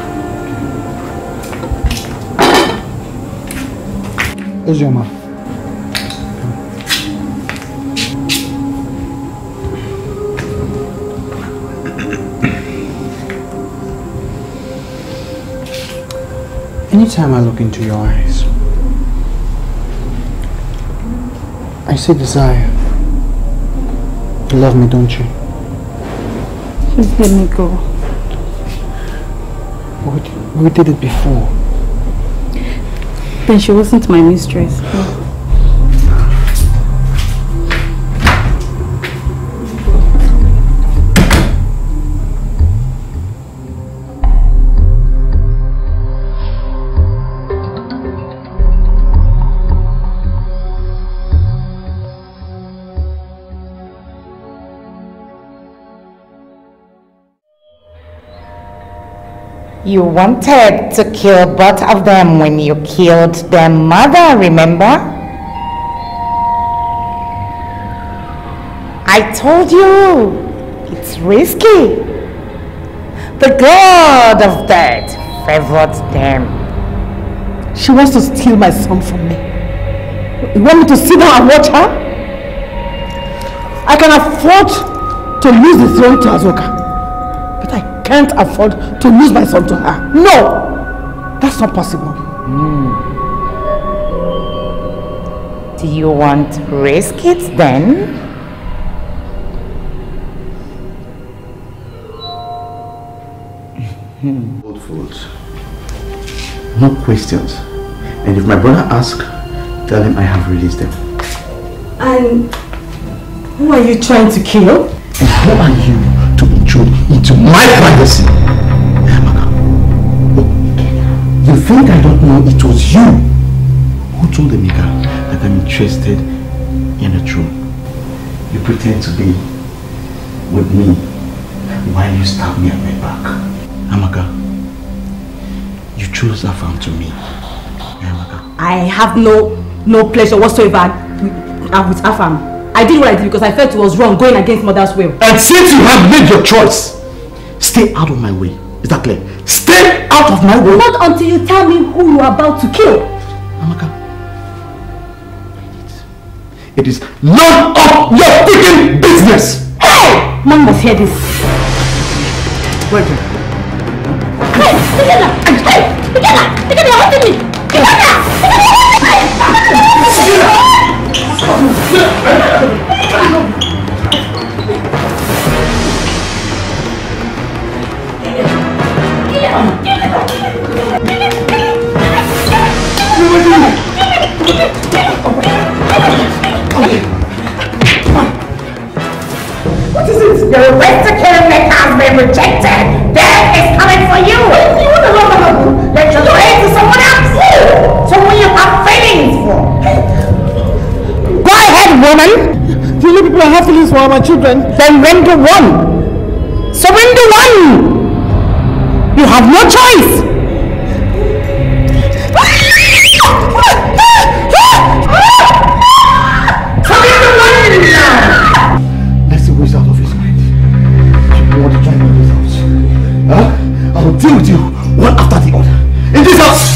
Here's your mom. Anytime I look into your eyes, I see desire. You love me, don't you? Please let me go. We did it before. Then she wasn't my mistress. You wanted to kill both of them when you killed their mother, remember? I told you, it's risky. The god of death favored them. She wants to steal my son from me. You want me to sit down and watch her? I can afford to lose the throne to Azoka. Can't afford to lose my son to her. No! That's not possible. Do you want to risk it then? Old fools. No questions. And if my brother asks, tell him I have released them. And who are you trying to kill? And who are you to intrude into my privacy? You think I don't know it was you who told Emeka that I'm interested in the throne? You pretend to be with me while you stab me at my back. Amaka, you chose Afam to me. Amaka. I have no pleasure whatsoever with Afam. I did what I did because I felt it was wrong going against mother's will. And since you have made your choice, stay out of my way. Is that clear? Stay out of my way. Not until you tell me who you are about to kill. Amaka, it is none of your freaking business. Hey! Mom must hear this. Wait. Hey! Together! Hey! Together! Together! What do you mean? Together! The request to kill Nick has been rejected. Death is coming for you. You want to let your hate to someone else. Someone you have feelings for. Go ahead, woman. The only people I have feelings for are my children. Then render one. Surrender one. You have no choice. Let's see who's out of his mind. You want to join me in this house? Huh? I will deal with you one after the other. In this house!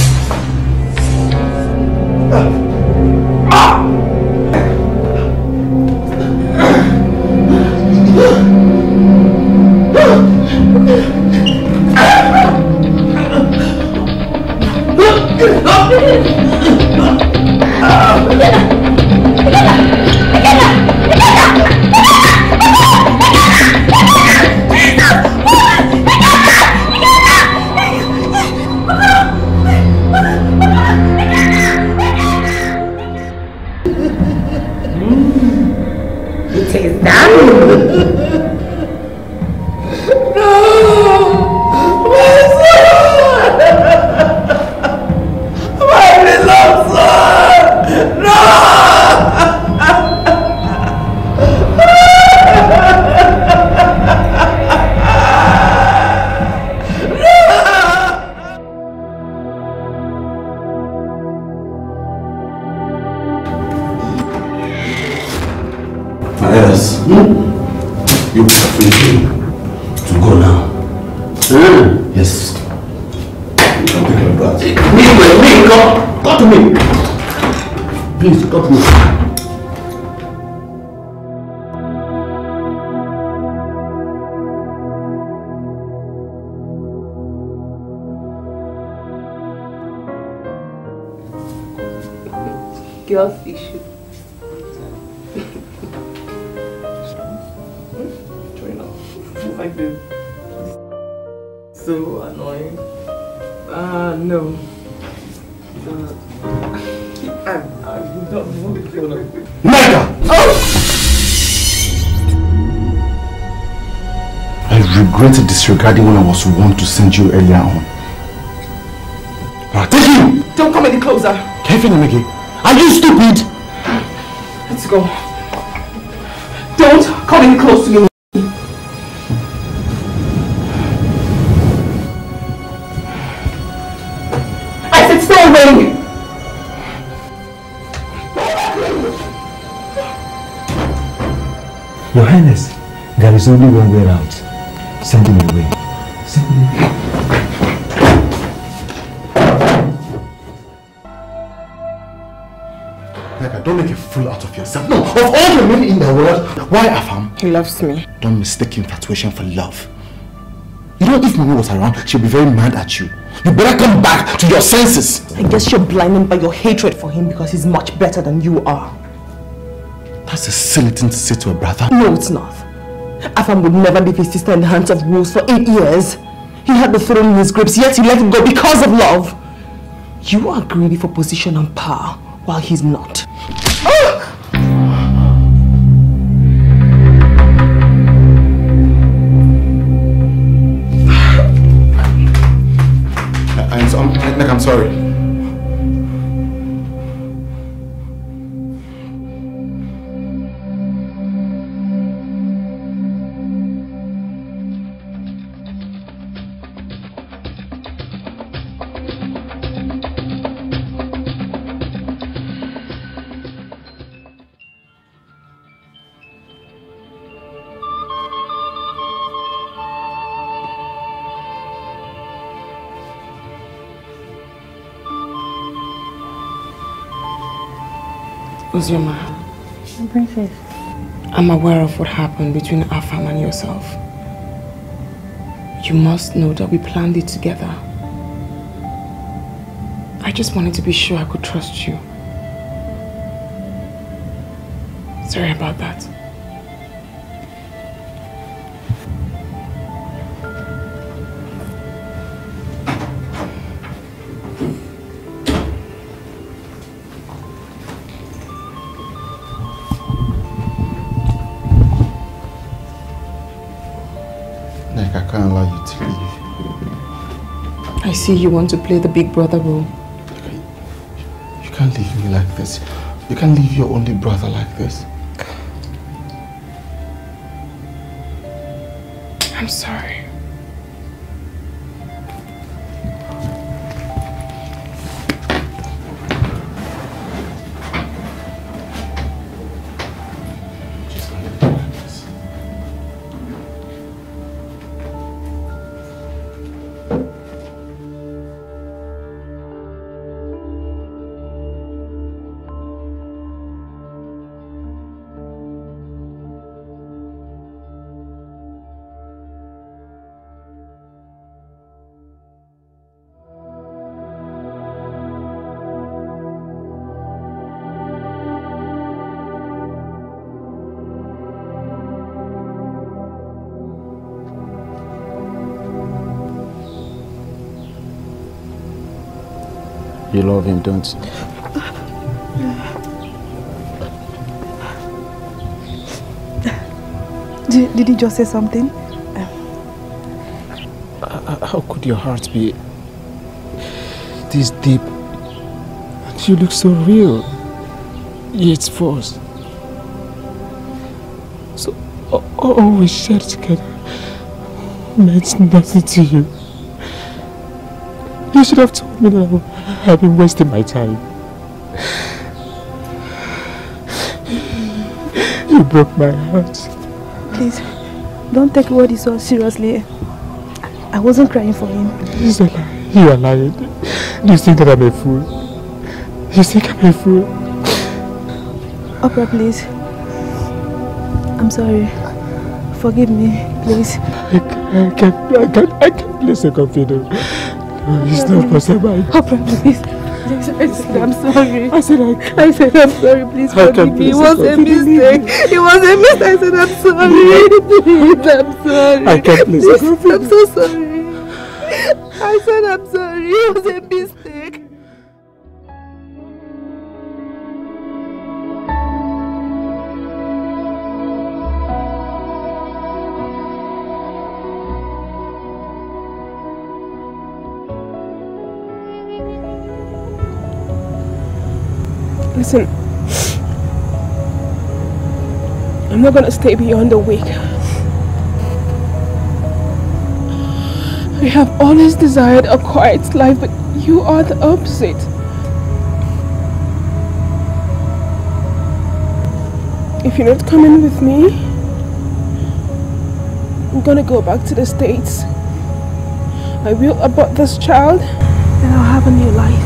Girls issue. Like this. So annoying. No. I don't want to kill her. Mega! Oh! I regretted disregarding when I was warned to send you earlier on. Take him! Don't come any closer. Kevin Emege, are you stupid? Let's go. Don't come any close to me. I said stay away. Your Highness, there is only one way out. Send him away. Send him away. Don't make a fool out of yourself. No, of all the men in the world, why Afam? He loves me. Don't mistake infatuation for love. You know, if Mimi was around, she'll be very mad at you. You better come back to your senses. I guess you're blinded by your hatred for him because he's much better than you are. That's a silly thing to say to a brother. No, it's not. Afam would never leave his sister in the hands of wolves for 8 years. He had the throne in his grips, yet he let it go because of love. You are greedy for position and power, while he's not. I'm sorry. Ozioma, Princess, I'm aware of what happened between Afam and yourself. You must know that we planned it together. I just wanted to be sure I could trust you. Sorry about that. see you want to play the big brother role. You can't leave me like this. You can't leave your only brother like this. I'm sorry. You love him, don't you? Did he just say something? How could your heart be this deep? And you look so real, yet forced. So all we shared together meant nothing to you. You should have told me that I've been wasting my time. You broke my heart. Please, don't take what he so seriously. I wasn't crying for him. It's a lie. You are lying. You think that I'm a fool. You think I'm a fool. Oprah, please. I'm sorry. Forgive me, please. I can't place a confidence. No, it's not possible. Oprah, please. I said I'm sorry. I said I'm sorry. Please forgive me. It was a mistake. It was a mistake. I said I'm sorry. Please, I'm sorry. I can't place a confidence. I'm so sorry. I said I'm sorry. It was a mistake. Listen, I'm not gonna stay beyond a week. I have always desired a quiet life, but you are the opposite. If you're not coming with me, I'm gonna go back to the States. I will abort this child, and I'll have a new life.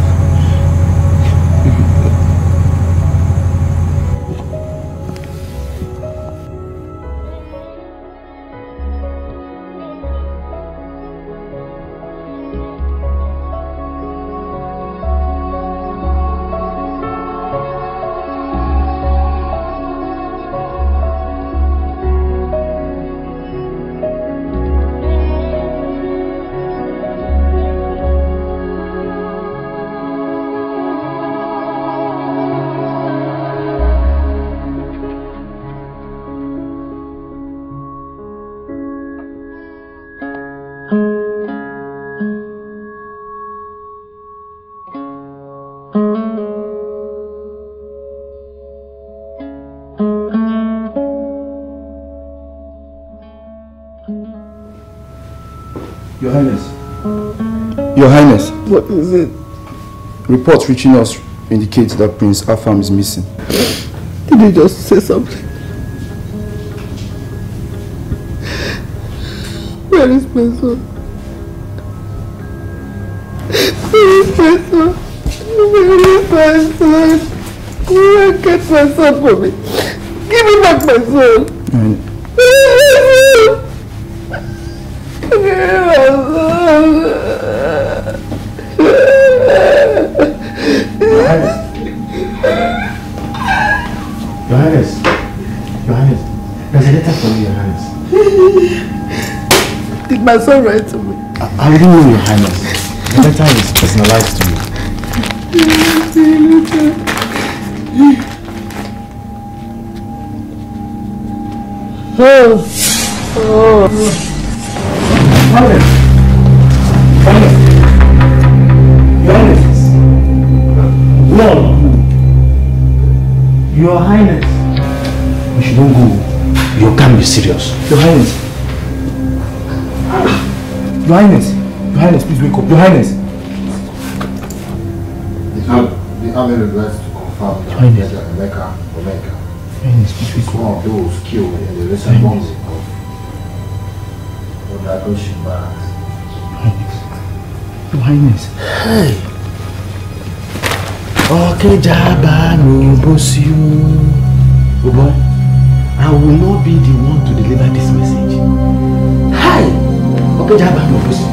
Your Highness. Your Highness. What is it? Reports reaching us indicate that Prince Afam is missing. Did he just say something? Where is my son? Where is my son? Where is my son? Where get my son for me? Give me back my son. Your Highness, there's a letter for you, Your Highness. Did my son write to me? I didn't know, Your Highness. The letter is personalized to you. Your Highness. You shouldn't go. You can't be serious. Your Highness. Your Highness. Your Highness, please wake up. Your Highness. The army regrets to confirm that Omeka is one of those killed in the recent bombing of Odagoshi barracks. Your Highness. Hey. Okay, Jaba no Bosiu. Oh boy, I will not be the one to deliver this message. Hi. Okay, Jaba no Bosiu.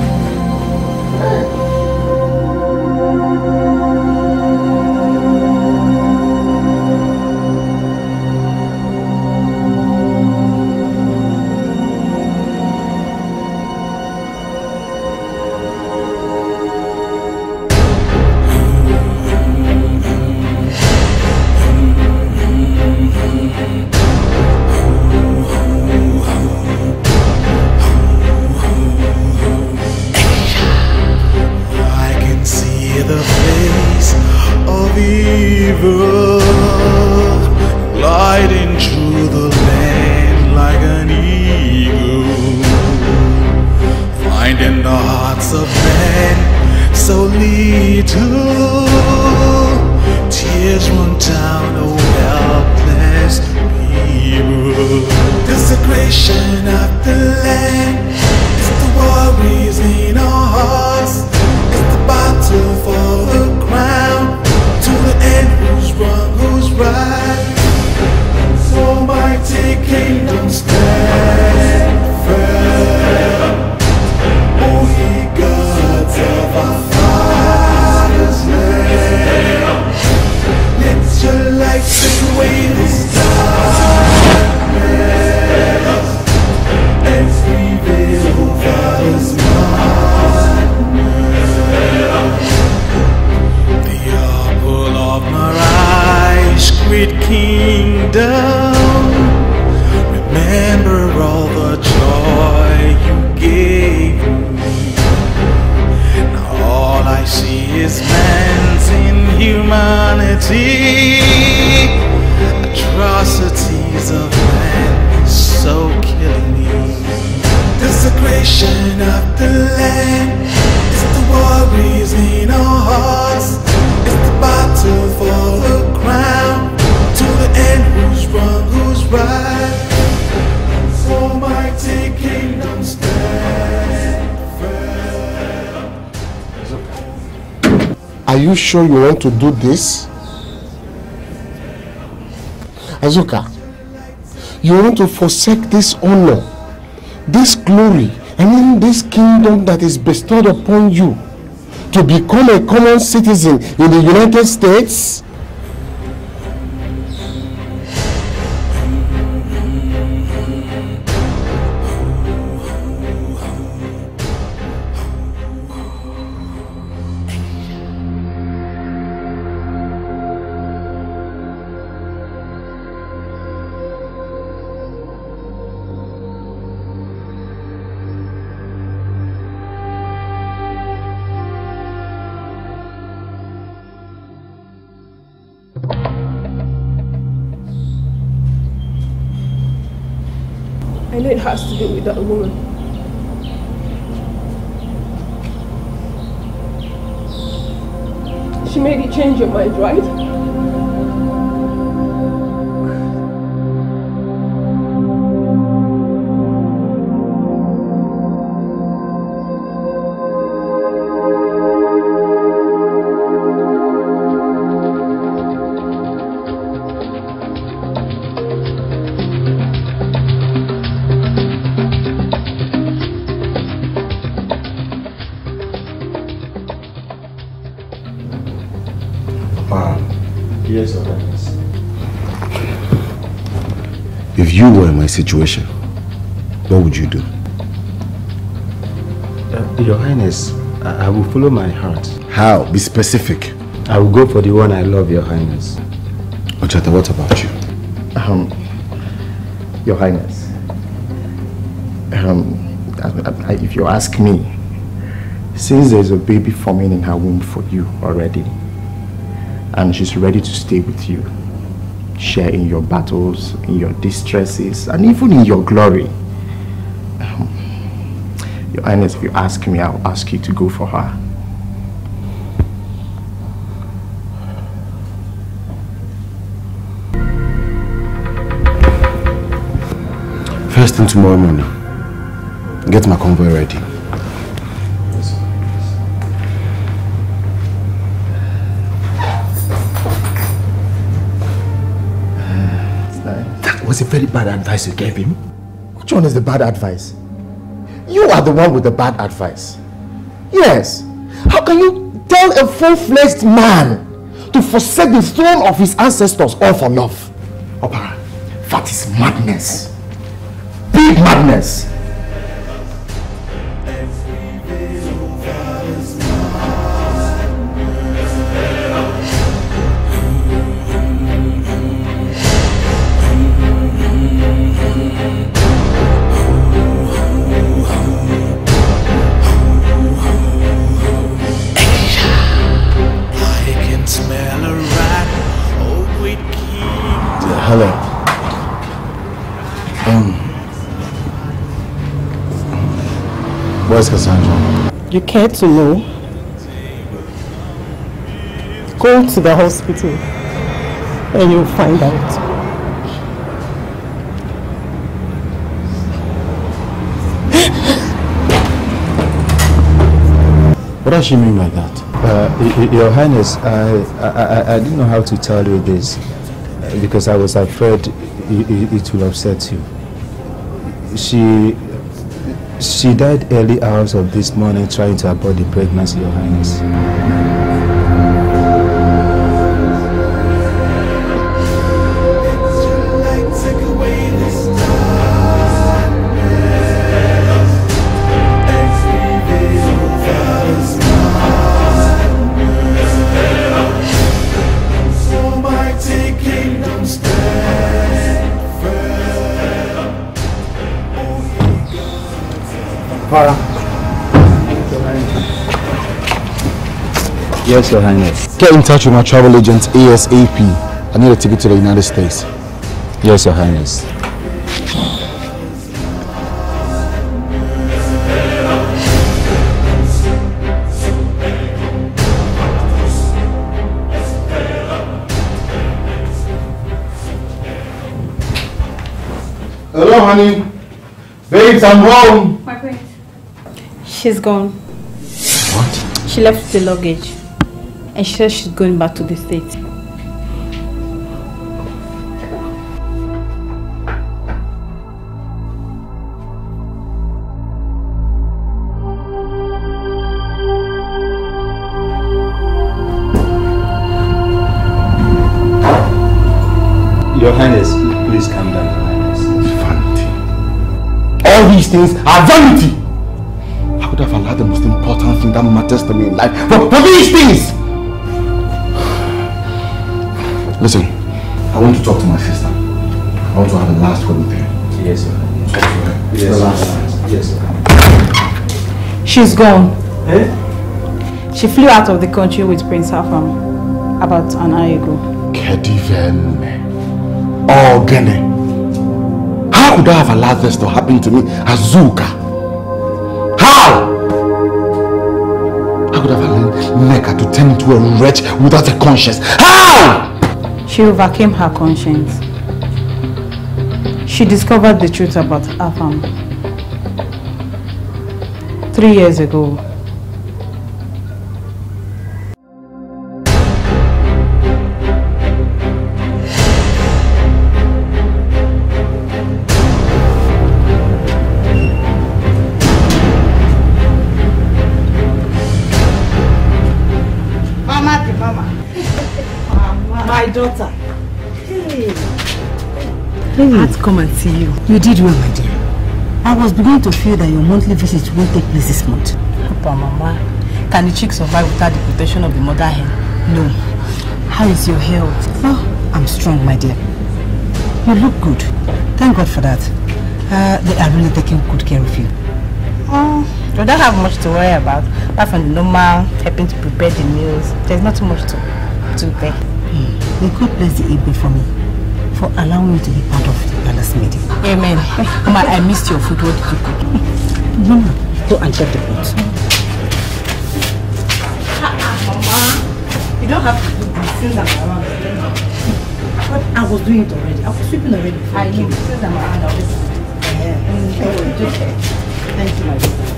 Are you sure you want to do this? Azuka, you want to forsake this honor, this glory, this kingdom that is bestowed upon you to become a common citizen in the United States? I know it has to do with that woman. She made you change your mind, right? Yes, Your Highness. If you were in my situation, what would you do? Your Highness, I will follow my heart. How? Be specific. I will go for the one I love, Your Highness. Ochata, what about you? Your Highness, if you ask me, since there's a baby forming in her womb for you already, and she's ready to stay with you, share in your battles, in your distresses, and even in your glory. Your Highness, if you ask me, I'll ask you to go for her. First thing tomorrow morning, get my convoy ready. That was a very bad advice you gave him. Which one is the bad advice? You are the one with the bad advice. Yes. How can you tell a full-fledged man to forsake the throne of his ancestors all for love? Opera, that is madness. Big madness. Hello. Where's Cassandra? You care to know? Go to the hospital and you'll find out. What does she mean by that? Your Highness, I didn't know how to tell you this because I was afraid it will upset you. She died early hours of this morning trying to abort the pregnancy, Your Highness. Yes, Your Highness. Get in touch with my travel agent ASAP. I need a ticket to the United States. Yes, Your Highness. Hello, honey. Babes, I'm home. My prince. She's gone. What? She left with the luggage. And she says she's going back to the States. Your Highness, please calm down, Your Highness. Vanity. All these things are vanity. I would have allowed the most important thing that matters to me in life for these things. Listen, I want to talk to my sister. I want to have a last word with her. Yes, sir. Talk to her. Yes, sir. She's gone. Eh? She flew out of the country with Prince Afam about an hour ago. Kedivene. Oh, Gene. How could I have allowed this to happen to me, Azuka? How? How could I have allowed Neka to turn into a wretch without a conscience? How? She overcame her conscience. She discovered the truth about Afam 3 years ago. Daughter. Hey. I had to come and see you. You did well, my dear. I was beginning to feel that your monthly visit won't take place this month. Papa, Mama, can the chick survive without the protection of the mother hen? No. How is your health? Oh, I'm strong, my dear. You look good. Thank God for that. They are really taking good care of you. Oh, we don't have much to worry about. Apart from the normal helping to prepare the meals, there's not too much to pay. May God bless the Igbe for me. for allowing me to be part of the palace meeting. Amen. Mama, I missed your food. What did you cook? Mama, go and check the pot. Mama, you don't have to do this since I'm around. But I was doing it already. I was sweeping already. I know. Since I'm around, I'll just... Thank you, my daughter.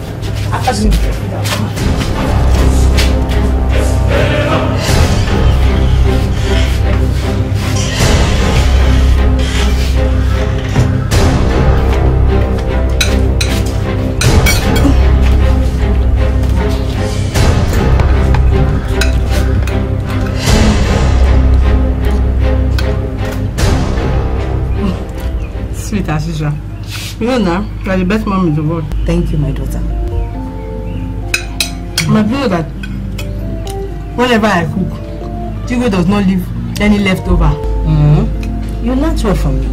Sweet as usual. You know now, you are the best mom in the world. Thank you, my daughter. I feel that whenever I cook, Chigo does not leave any leftover. You learn well from me.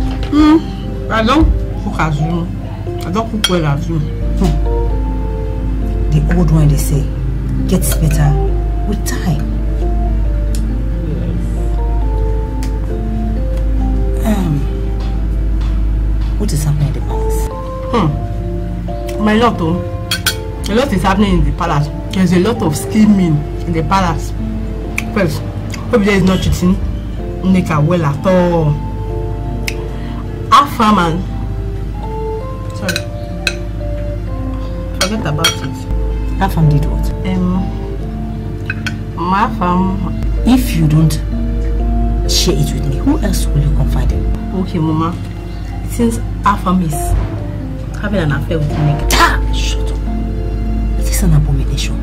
I don't cook as you. I don't cook well as you. The old one, they say, gets better with time. What is happening in the palace? My lord, a lot is happening in the palace. There's a lot of scheming in the palace. First, hope there is not treating Nneka well at all. Our farmer, sorry, forget about it. Our farm did what? My farm. If you don't share it with me, who else will you confide in? Okay, Mama. Since our farm is having an affair with Nneka. Shut up. It is an abomination.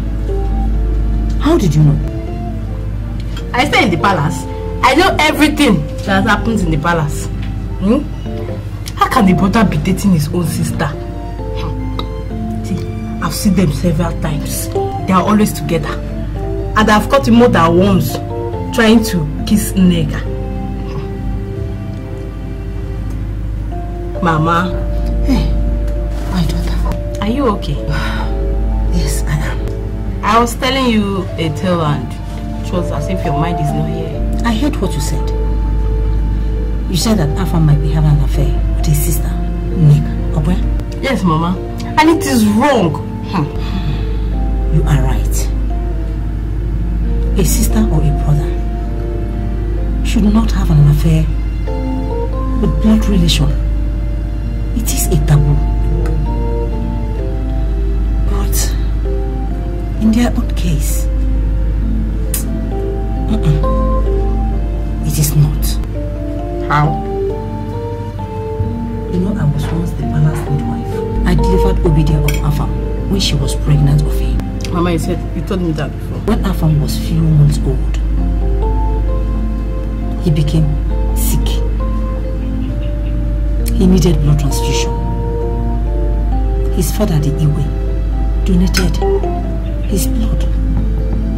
How did you know? I stay in the palace. I know everything that happens in the palace. How can the brother be dating his own sister? See, I've seen them several times. They are always together. And I've caught him more than once trying to kiss Nneka. Mama. Hey, my daughter. Are you okay? Yes, I am. I was telling you a tale and it was as if your mind is not here. I heard what you said. You said that Afam might be having an affair with his sister, Nneka. Okay? Yes, Mama. And it is wrong. You are right. A sister or a brother should not have an affair with blood relation. It is a taboo. But in their own case, it is not. How? You know, I was once the palace midwife. I delivered Obidia of Afam when she was pregnant of him. Mama, you told me that before. When Afam was few months old, he became sick. He needed blood transfusion. His father, the Iwe, donated his blood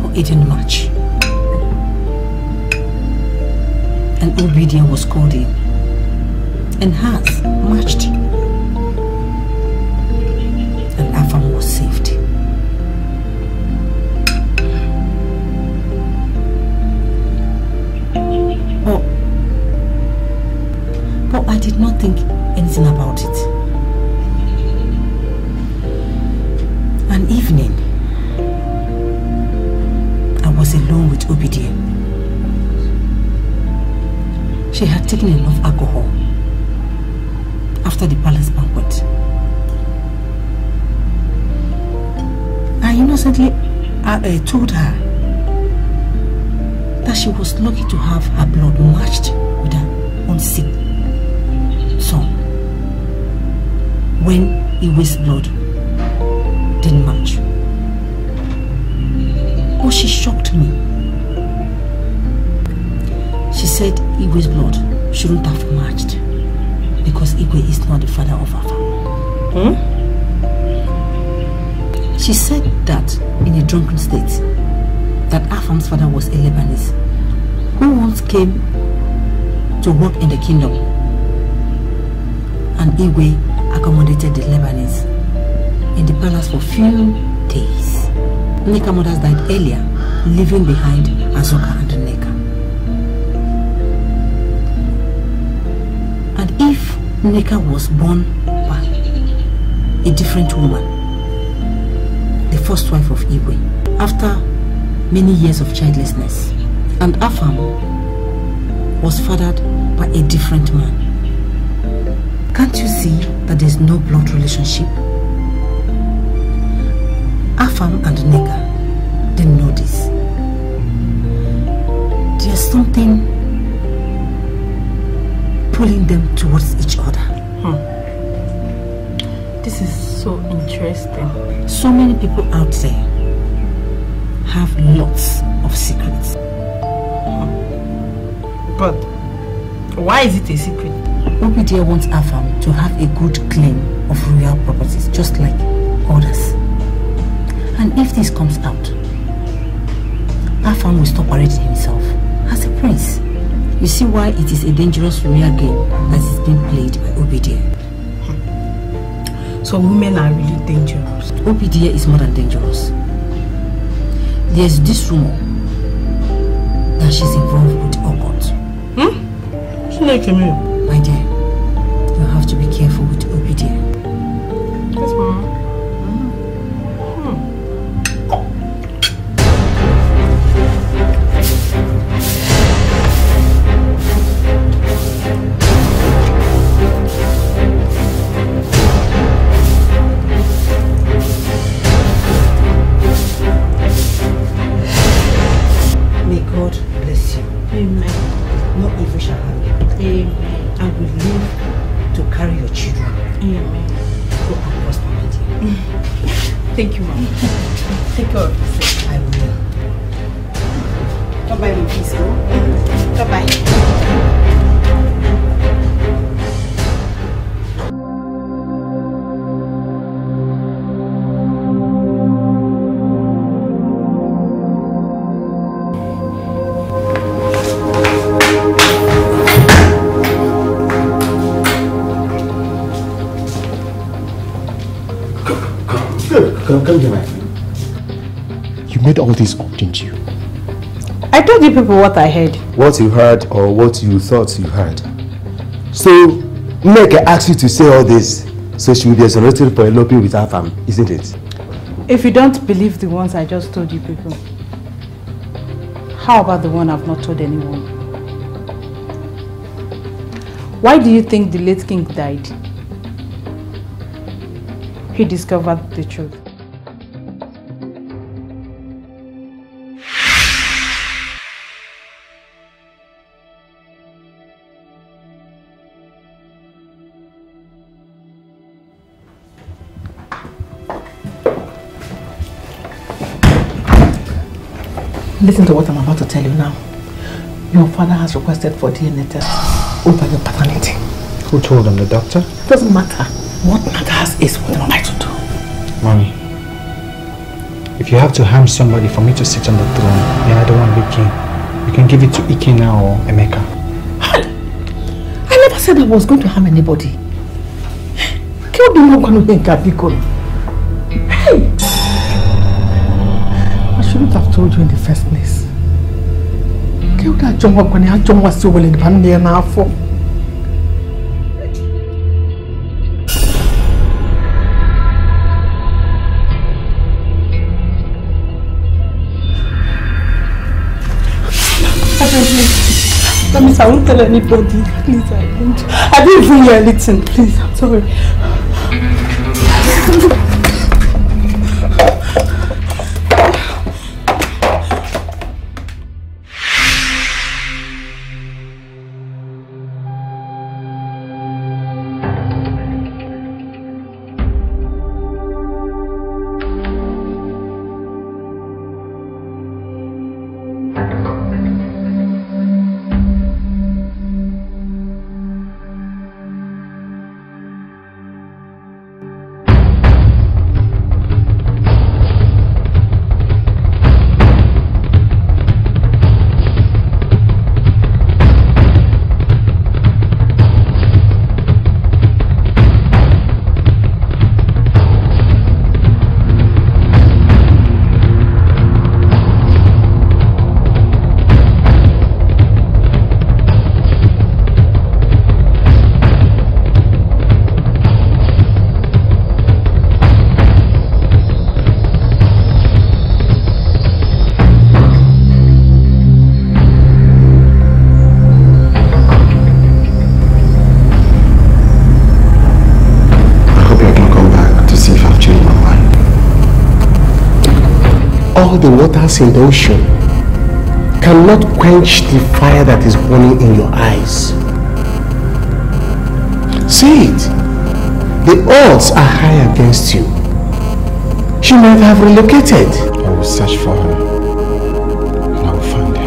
for 18 March. And Obidia was called in and has marched. And Afam was saved. But I did not think anything about it. An evening, I was alone with Obidia. She had taken enough alcohol after the palace banquet. I innocently told her that she was lucky to have her blood matched with her own sick son when Iwe's blood didn't match. But she shocked me. She said Iwe's blood shouldn't have matched because Iwe is not the father of Afam. She said that in a drunken state that Afam's father was a Lebanese who once came to work in the kingdom, and Iwe accommodated the Lebanese in the palace for few days. Nneka mothers died earlier, leaving behind Azoka and Nneka. Nneka was born by a different woman, the first wife of Igwe, after many years of childlessness. And Afam was fathered by a different man. Can't you see that there's no blood relationship? Afam and Nneka didn't know this. There's something pulling them towards each other. This is so interesting. So many people out there have lots of secrets. But why is it a secret? Obidia wants Afam to have a good claim of royal properties, just like others. And if this comes out, Afam will stop parading himself as a prince. You see why it is a dangerous royal game that is being played by Obidia. So women are really dangerous. Obidia is more than dangerous. There's this rumor that she's involved with Ogot. My dear, you have to be careful with Obidia. Yes, Mama. May God bless you. Amen. No evil shall harm you. Amen. And will live to carry your children. Amen. Go and prosper, my dear. Thank you, Mama. Take care of yourself. I will. Bye-bye, my peace. Bye-bye. Come here, my friend. You made all this up, didn't you? I told you people what I heard. What you heard or what you thought you heard. So, Nneka asked you to say all this so she will be exonerated for eloping with her family, isn't it? If you don't believe the ones I just told you people, how about the one I've not told anyone? Why do you think the late king died? He discovered the truth. Listen to what I'm about to tell you now. Your father has requested for DNA test over your paternity. Who told him? The doctor? Doesn't matter. What matters is what am I to do? Mommy, if you have to harm somebody for me to sit on the throne, then I don't want to be king. You can give it to Ike now or Emeka. I never said I was going to harm anybody. Kill the one who Hey! I shouldn't have told you in the first place. Kill that John Wakwane, John was so well in the Pandia now for. Promise I won't tell anybody. Please, I won't. I didn't even hear anything. Please, I'm sorry. all the waters in the ocean cannot quench the fire that is burning in your eyes. See it. The odds are high against you. She might have relocated. I will search for her. And I will find her.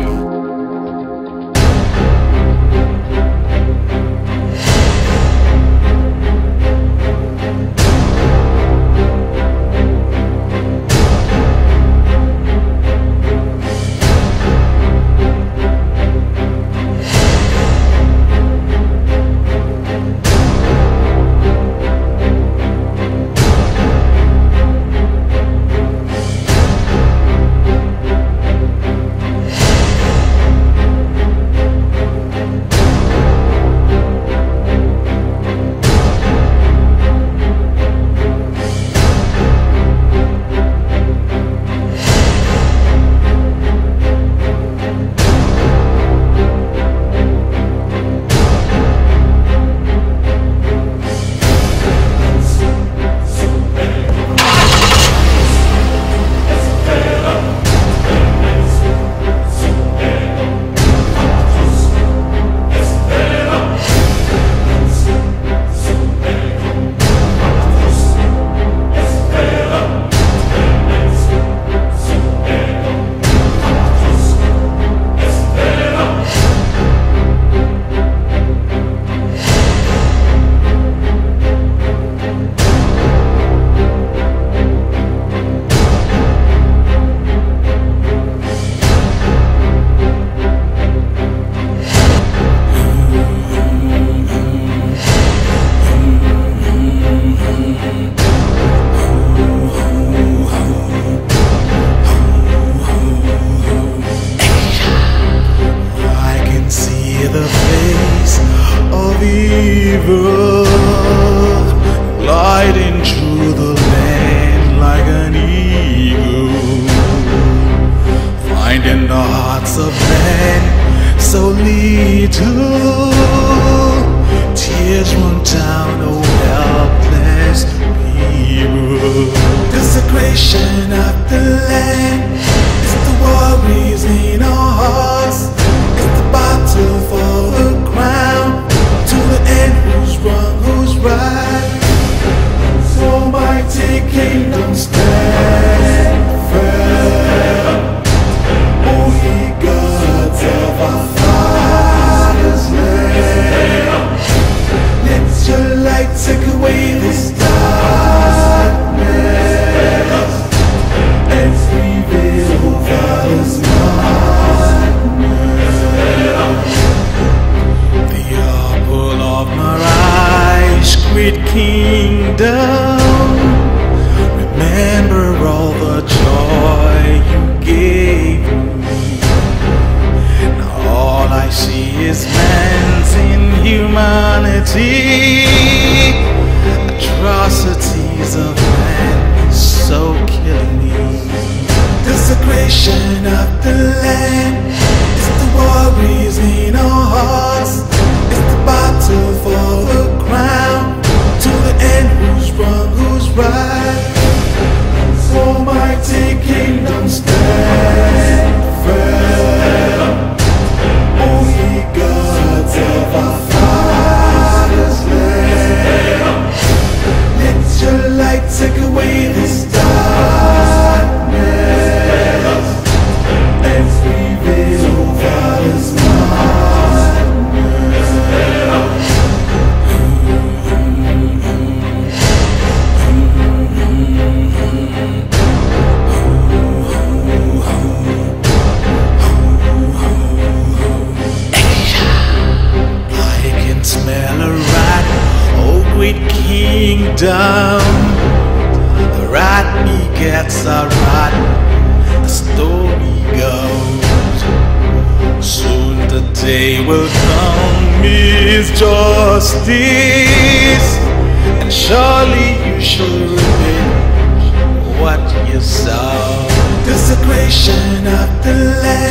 Desecration of the land.